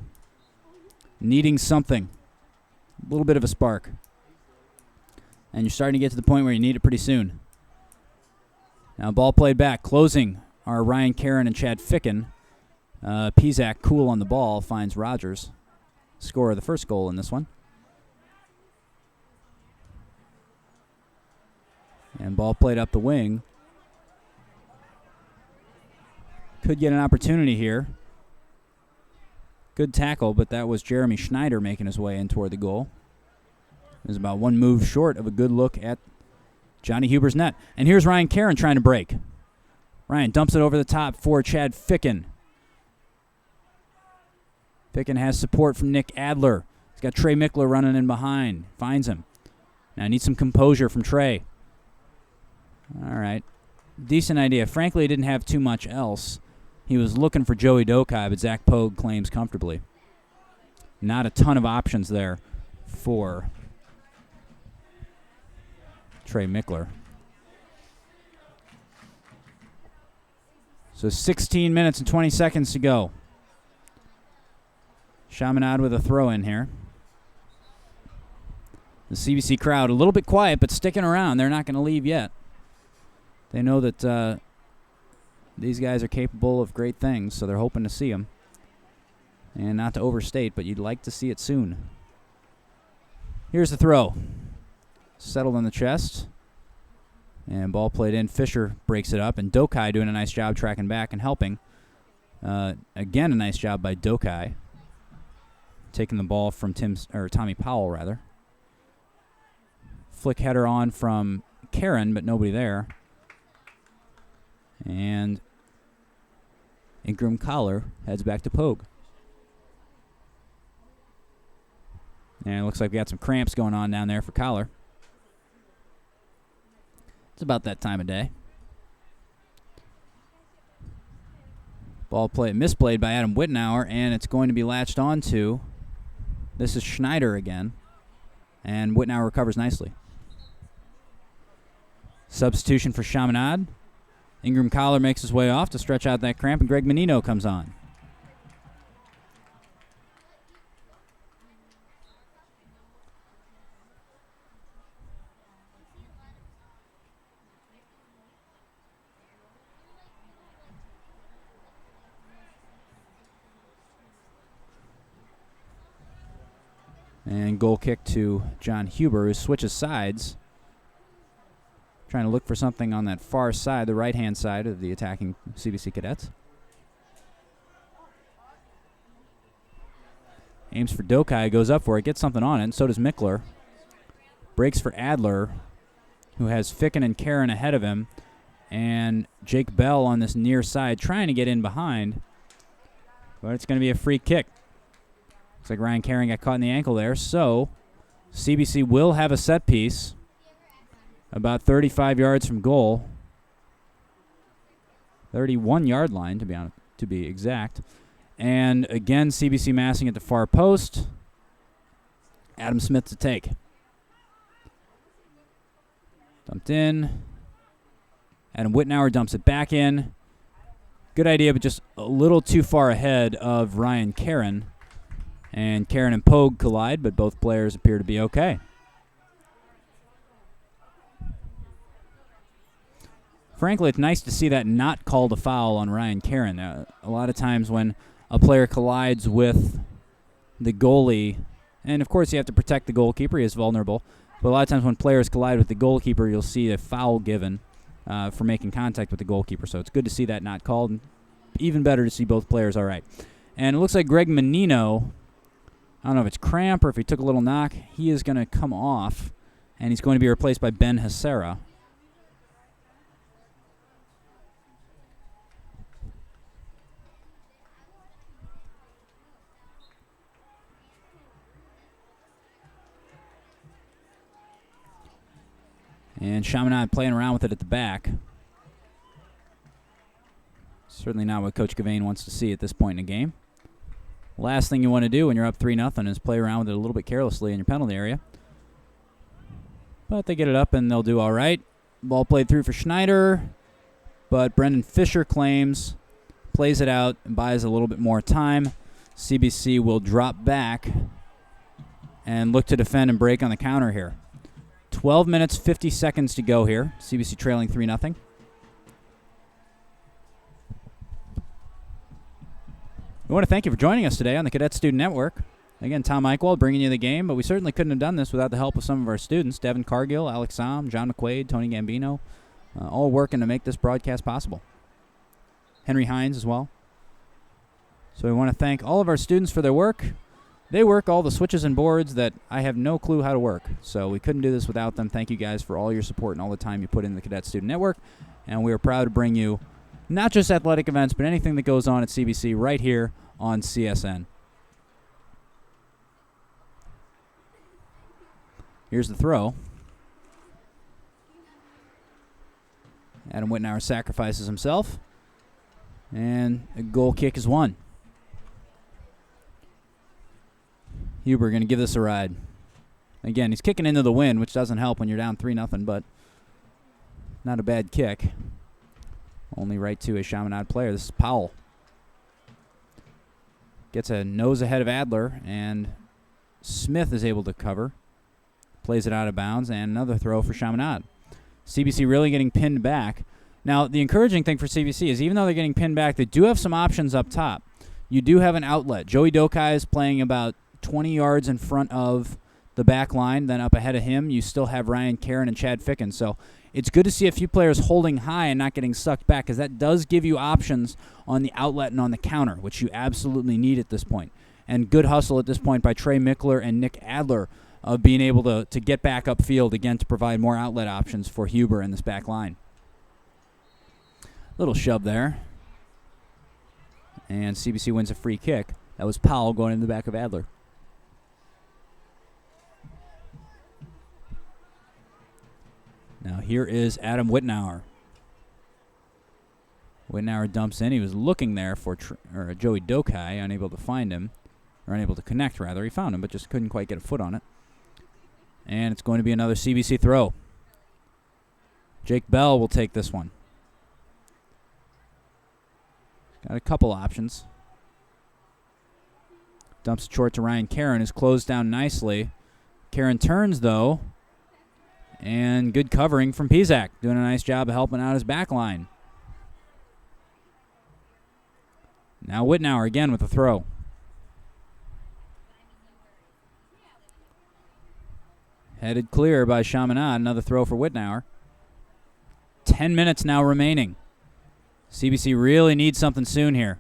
needing something, a little bit of a spark. And you're starting to get to the point where you need it pretty soon. Now ball played back, closing are Ryan Karen and Chad Ficken. Pizak, cool on the ball, finds Rogers. Scorer of the first goal in this one. And ball played up the wing. Could get an opportunity here. Good tackle, but that was Jeremy Schneider making his way in toward the goal. It was about one move short of a good look at Johnny Huber's net. And here's Ryan Karen trying to break. Ryan dumps it over the top for Chad Ficken. Ficken has support from Nick Adler. He's got Trey Mickler running in behind. Finds him. Now needs some composure from Trey. All right. Decent idea. Frankly, he didn't have too much else. He was looking for Joey Dokai, but Zach Pogue claims comfortably. Not a ton of options there for Trey Mickler. So 16 minutes and 20 seconds to go. Chaminade with a throw in here. The CBC crowd a little bit quiet, but sticking around. They're not going to leave yet. They know that these guys are capable of great things, so they're hoping to see them. And not to overstate, but you'd like to see it soon. Here's the throw. Settled on the chest. And ball played in. Fisher breaks it up, and Dokai doing a nice job tracking back and helping. Again, a nice job by Dokai. Taking the ball from Tommy Powell, rather. Flick header on from Karen, but nobody there. And Ingram Collar heads back to Pogue. And it looks like we got some cramps going on down there for Collar. It's about that time of day. Ball misplayed by Adam Whitnauer, and it's going to be latched onto. This is Schneider again. And Whitnauer recovers nicely. Substitution for Chaminade. Ingram Collar makes his way off to stretch out that cramp, and Greg Menino comes on. And goal kick to John Huber, who switches sides. Trying to look for something on that far side, the right-hand side of the attacking CBC Cadets. Aims for Dokai, goes up for it, gets something on it, and so does Mickler. Breaks for Adler, who has Ficken and Karen ahead of him. And Jake Bell on this near side trying to get in behind. But it's going to be a free kick. Looks like Ryan Karen got caught in the ankle there. So CBC will have a set piece about 35 yards from goal. 31-yard line, to be exact. And again, CBC massing at the far post. Adam Smith to take. Dumped in. Adam Whitnauer dumps it back in. Good idea, but just a little too far ahead of Ryan Karen. And Karen and Pogue collide, but both players appear to be okay. Frankly, it's nice to see that not called a foul on Ryan Karen. A lot of times when a player collides with the goalie. And, of course, you have to protect the goalkeeper. He is vulnerable. But a lot of times when players collide with the goalkeeper, you'll see a foul given for making contact with the goalkeeper. So it's good to see that not called. And even better to see both players all right. And it looks like Greg Menino, I don't know if it's cramp or if he took a little knock, he is going to come off, and he's going to be replaced by Ben Hasera. And Chaminade playing around with it at the back. Certainly not what Coach Gavain wants to see at this point in the game. Last thing you want to do when you're up 3-0 is play around with it a little bit carelessly in your penalty area. But they get it up and they'll do all right. Ball played through for Schneider, but Brendan Fisher claims, plays it out, and buys a little bit more time. CBC will drop back and look to defend and break on the counter here. 12 minutes, 50 seconds to go here. CBC trailing 3-0. We want to thank you for joining us today on the Cadet Student Network. Again, Tom Eichwald bringing you the game, but we certainly couldn't have done this without the help of some of our students. Devin Cargill, Alex Sam, John McQuaid, Tony Gambino, all working to make this broadcast possible. Henry Hines as well. So we want to thank all of our students for their work. They work all the switches and boards that I have no clue how to work. So we couldn't do this without them. Thank you guys for all your support and all the time you put in the Cadet Student Network. And we are proud to bring you not just athletic events, but anything that goes on at CBC right here on CSN. Here's the throw. Adam Wittenauer sacrifices himself. And a goal kick is won. Huber going to give this a ride. Again, he's kicking into the wind, which doesn't help when you're down 3-0, but not a bad kick. Only right to a Chaminade player. This is Powell. Gets a nose ahead of Adler, and Smith is able to cover. Plays it out of bounds, and another throw for Chaminade. CBC really getting pinned back. Now, the encouraging thing for CBC is even though they're getting pinned back, they do have some options up top. You do have an outlet. Joey Dokai is playing about 20 yards in front of the back line. Then up ahead of him, you still have Ryan Karen and Chad Ficken. So it's good to see a few players holding high and not getting sucked back, because that does give you options on the outlet and on the counter, which you absolutely need at this point. And good hustle at this point by Trey Mickler and Nick Adler of being able to get back upfield again to provide more outlet options for Huber in this back line. Little shove there. And CBC wins a free kick. That was Powell going in the back of Adler. Now here is Adam Wittenauer. Wittenauer dumps in. He was looking there for Joey Dokai, unable to find him, or unable to connect, rather. He found him, but just couldn't quite get a foot on it. And it's going to be another CBC throw. Jake Bell will take this one. Got a couple options. Dumps it short to Ryan Karen, who's closed down nicely. Karen turns, though. And good covering from Pizak, doing a nice job of helping out his back line. Now Wittenauer again with the throw. Headed clear by Chaminade. Another throw for Wittenauer. 10 minutes now remaining. CBC really needs something soon here.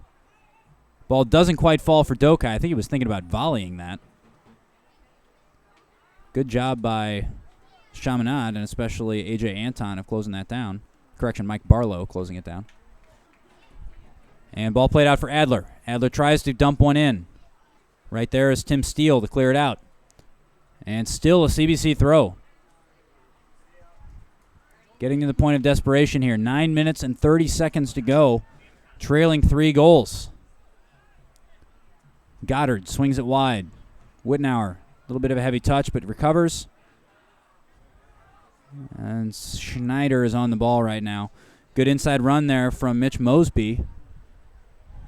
Ball doesn't quite fall for Dokai. I think he was thinking about volleying that. Good job by Chaminade, and especially A.J. Anton of closing that down. Correction, Mike Barlow closing it down. And ball played out for Adler. Adler tries to dump one in. Right there is Tim Steele to clear it out. And still a CBC throw. Getting to the point of desperation here. 9 minutes and 30 seconds to go. Trailing 3 goals. Goddard swings it wide. Wittenauer, a little bit of a heavy touch, but recovers. And Schneider is on the ball right now. Good inside run there from Mitch Mosby.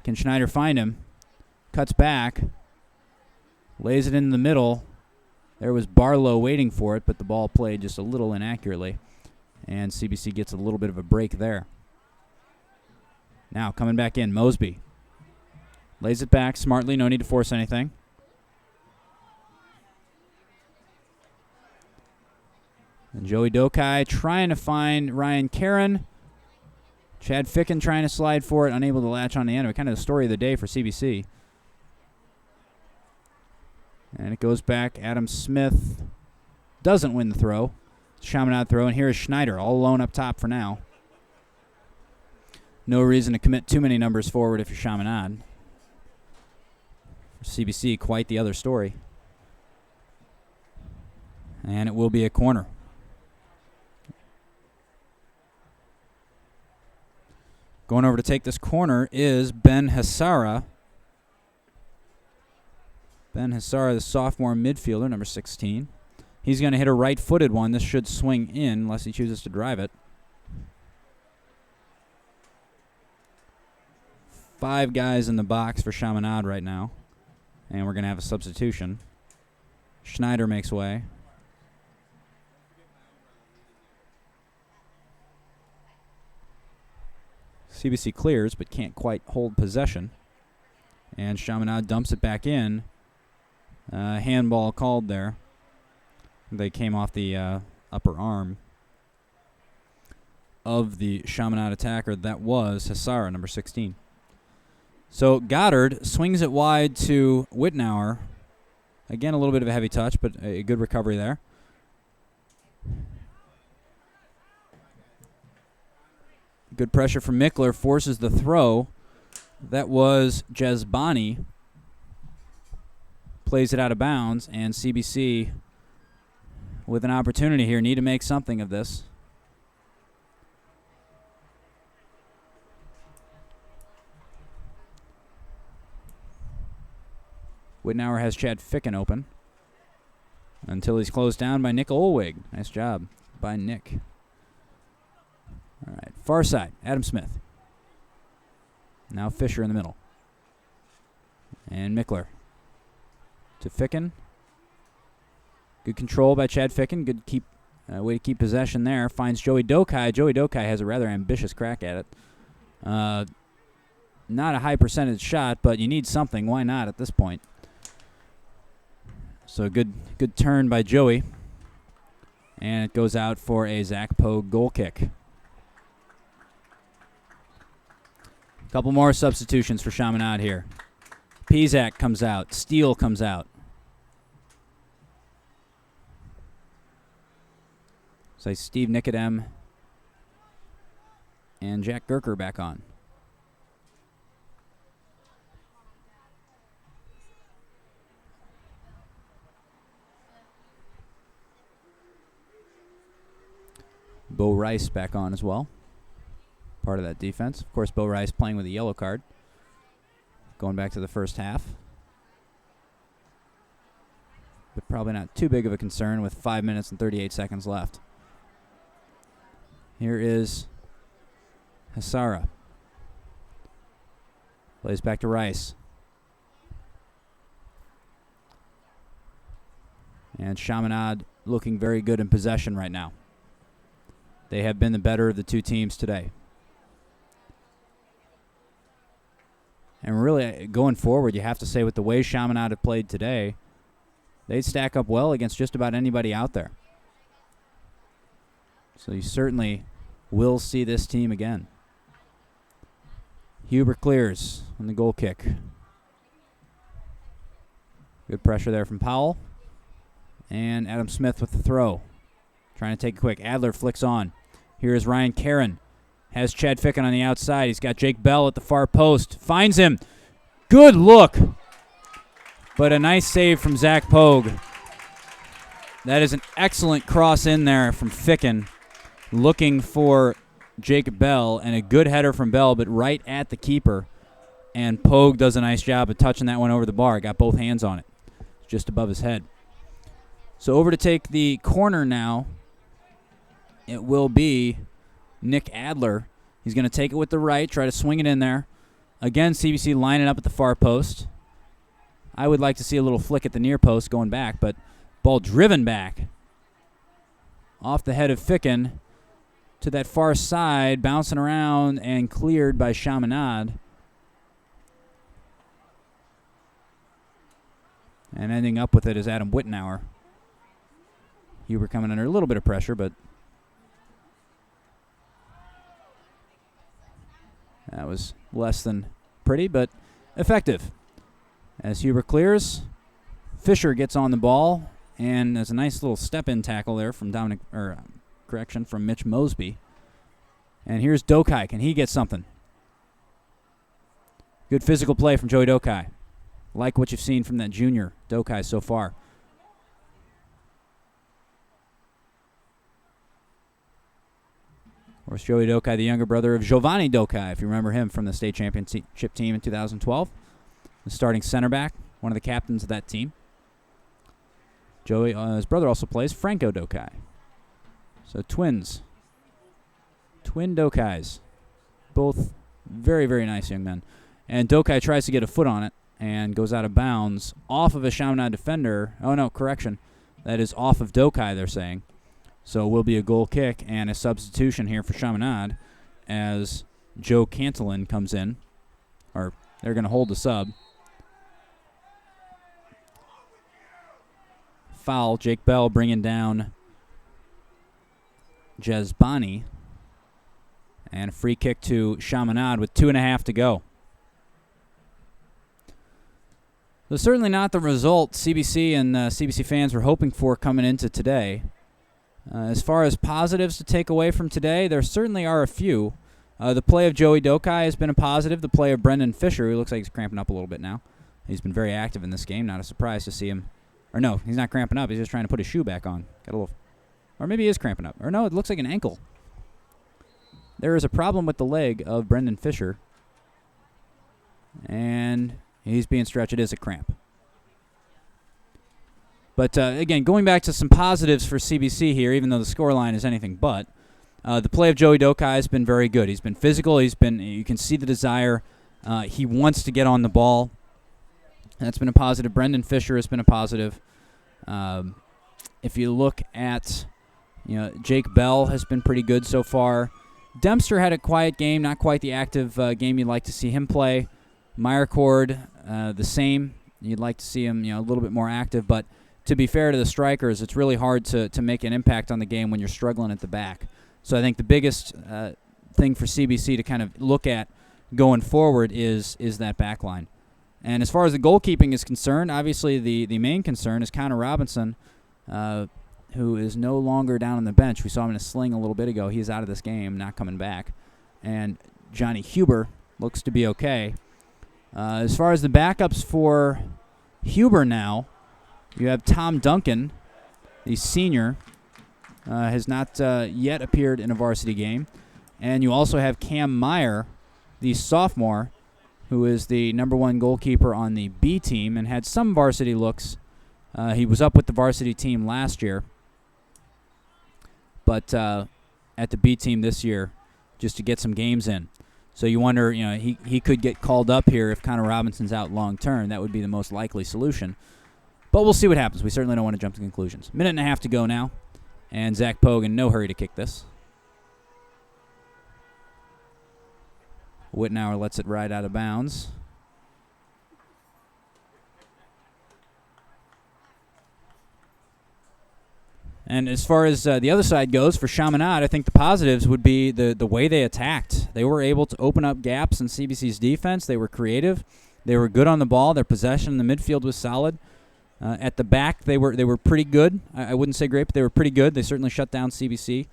Can Schneider find him? Cuts back. Lays it in the middle. There was Barlow waiting for it, but the ball played just a little inaccurately. And CBC gets a little bit of a break there. Now coming back in, Mosby. Lays it back smartly, no need to force anything. And Joey Dokai trying to find Ryan Caron. Chad Ficken trying to slide for it, unable to latch on the end of it. Kind of the story of the day for CBC. And it goes back. Adam Smith doesn't win the throw. Chaminade throw, and here is Schneider all alone up top for now. No reason to commit too many numbers forward if you're Chaminade. For CBC, quite the other story. And it will be a corner. Going over to take this corner is Ben Hassara. Ben Hassara, the sophomore midfielder, number 16. He's going to hit a right-footed one. This should swing in unless he chooses to drive it. 5 guys in the box for Chaminade right now. And we're going to have a substitution. Schneider makes way. CBC clears, but can't quite hold possession. And Chaminade dumps it back in. Handball called there. They came off the upper arm of the Chaminade attacker. That was Hassara, number 16. So Goddard swings it wide to Wittenauer. Again, a little bit of a heavy touch, but a good recovery there. Good pressure from Mickler, forces the throw. That was Jezbani. Plays it out of bounds, and CBC with an opportunity here. Need to make something of this. Wittenauer has Chad Ficken open until he's closed down by Nick Olwig. Nice job by Nick. All right, far side, Adam Smith. Now Fisher in the middle. And Mickler to Ficken. Good control by Chad Ficken. Good way to keep possession there. Finds Joey Dokai. Joey Dokai has a rather ambitious crack at it. Not a high percentage shot, but you need something. Why not at this point? So good turn by Joey. And it goes out for a Zach Pogue goal kick. Couple more substitutions for Chaminade here. Pizak comes out. Steele comes out. So Steve Nicodem and Jack Gerker back on. Bo Rice back on as well. Part of that defense. Of course, Bo Rice playing with a yellow card. Going back to the first half. But probably not too big of a concern with 5 minutes and 38 seconds left. Here is Hassara. Plays back to Rice. And Chaminade looking very good in possession right now. They have been the better of the two teams today. And really, going forward, you have to say with the way Chaminade have played today, they'd stack up well against just about anybody out there. So you certainly will see this team again. Huber clears on the goal kick. Good pressure there from Powell. And Adam Smith with the throw. Trying to take it quick. Adler flicks on. Here is Ryan Caron. Has Chad Ficken on the outside. He's got Jake Bell at the far post. Finds him. Good look. But a nice save from Zach Pogue. That is an excellent cross in there from Ficken. Looking for Jake Bell. And a good header from Bell, but right at the keeper. And Pogue does a nice job of touching that one over the bar. Got both hands on it. Just above his head. So over to take the corner now. It will be Nick Adler. He's going to take it with the right, try to swing it in there. Again, CBC lining up at the far post. I would like to see a little flick at the near post going back, but ball driven back off the head of Ficken to that far side, bouncing around and cleared by Chaminade. And ending up with it is Adam Wittenauer. Huber coming under a little bit of pressure, but that was less than pretty, but effective. As Huber clears, Fisher gets on the ball, and there's a nice little step-in tackle there from from Mitch Mosby. And here's Dokai. Can he get something? Good physical play from Joey Dokai. Like what you've seen from that junior Dokai so far. Of course, Joey Dokai, the younger brother of Giovanni Dokai, if you remember him from the state championship team in 2012. The starting center back, one of the captains of that team. Joey, his brother also plays Franco Dokai. So twins. Twin Dokais. Both very, very nice young men. And Dokai tries to get a foot on it and goes out of bounds off of a Chaminade defender. Oh, no, correction. That is off of Dokai, they're saying. So it will be a goal kick and a substitution here for Chaminade as Joe Cantillon comes in. Or they're going to hold the sub. Foul. Jake Bell bringing down Jezbani. And a free kick to Chaminade with 2.5 to go. So certainly not the result CBC and CBC fans were hoping for coming into today. As far as positives to take away from today, there certainly are a few. The play of Joey Dokai has been a positive. The play of Brendan Fisher, who looks like he's cramping up a little bit now. He's been very active in this game. Not a surprise to see him. Or no, he's not cramping up. He's just trying to put his shoe back on. Got a little, or maybe he is cramping up. Or no, it looks like an ankle. There is a problem with the leg of Brendan Fisher. And he's being stretched. It is a cramp. But, again, going back to some positives for CBC here, even though the scoreline is anything but, the play of Joey Dokai has been very good. He's been physical. You can see the desire. He wants to get on the ball. That's been a positive. Brendan Fisher has been a positive. If you look at, Jake Bell has been pretty good so far. Dempster had a quiet game, not quite the active game you'd like to see him play. Meyercord, the same. You'd like to see him, a little bit more active. But to be fair to the strikers, it's really hard to make an impact on the game when you're struggling at the back. So I think the biggest thing for CBC to kind of look at going forward is that back line. And as far as the goalkeeping is concerned, obviously the main concern is Connor Robinson, who is no longer down on the bench. We saw him in a sling a little bit ago. He's out of this game, not coming back. And Johnny Huber looks to be okay. As far as the backups for Huber now, you have Tom Duncan, the senior, has not yet appeared in a varsity game. And you also have Cam Meyer, the sophomore, who is the number one goalkeeper on the B team and had some varsity looks. He was up with the varsity team last year, but at the B team this year just to get some games in. So you wonder, he could get called up here if Connor Robinson's out long term. That would be the most likely solution. But we'll see what happens. We certainly don't want to jump to conclusions. 1.5 minutes to go now, and Zach Pogue in no hurry to kick this. Wittenauer lets it ride out of bounds. And as far as the other side goes, for Chaminade, I think the positives would be the way they attacked. They were able to open up gaps in CBC's defense. They were creative. They were good on the ball. Their possession in the midfield was solid. At the back, they were pretty good. I wouldn't say great, but they were pretty good. They certainly shut down CBC.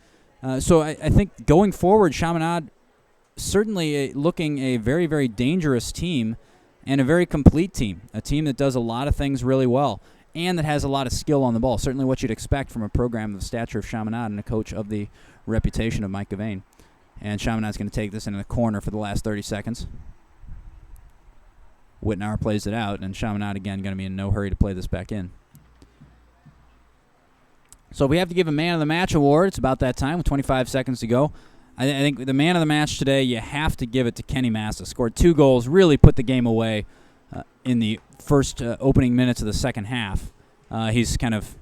So I think going forward, Chaminade certainly looking a very, very dangerous team and a very complete team, a team that does a lot of things really well and that has a lot of skill on the ball, certainly what you'd expect from a program of the stature of Chaminade and a coach of the reputation of Mike Gavain. And Chaminade's going to take this into the corner for the last 30 seconds. Wittenauer plays it out, and Chaminade, again, going to be in no hurry to play this back in. So if we have to give a Man of the Match award, it's about that time with 25 seconds to go. I think the Man of the Match today, you have to give it to Kenny Massa. Scored 2 goals, really put the game away in the first opening minutes of the second half. He's kind of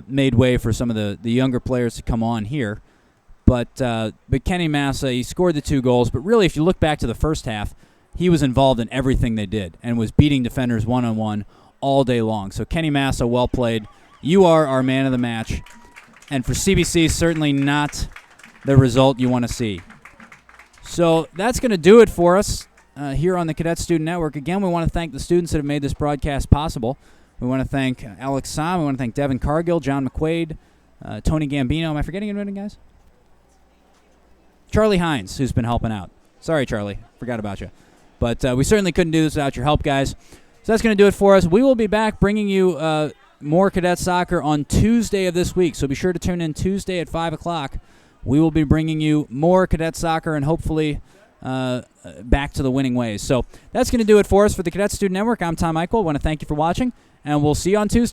made way for some of the younger players to come on here. But Kenny Massa, he scored the 2 goals. But really, if you look back to the first half, he was involved in everything they did and was beating defenders one-on-one all day long. So Kenny Massa, well played. You are our Man of the Match. And for CBC, certainly not the result you want to see. So that's going to do it for us here on the Cadet Student Network. Again, we want to thank the students that have made this broadcast possible. We want to thank Alex Sam. We want to thank Devin Cargill, John McQuaid, Tony Gambino. Am I forgetting anyone, guys? Charlie Hines, who's been helping out. Sorry, Charlie. Forgot about you. But we certainly couldn't do this without your help, guys. So that's going to do it for us. We will be back bringing you more cadet soccer on Tuesday of this week. So be sure to tune in Tuesday at 5 o'clock. We will be bringing you more cadet soccer and hopefully back to the winning ways. So that's going to do it for us for the Cadet Student Network. I'm Tom Eichel. I want to thank you for watching, and we'll see you on Tuesday.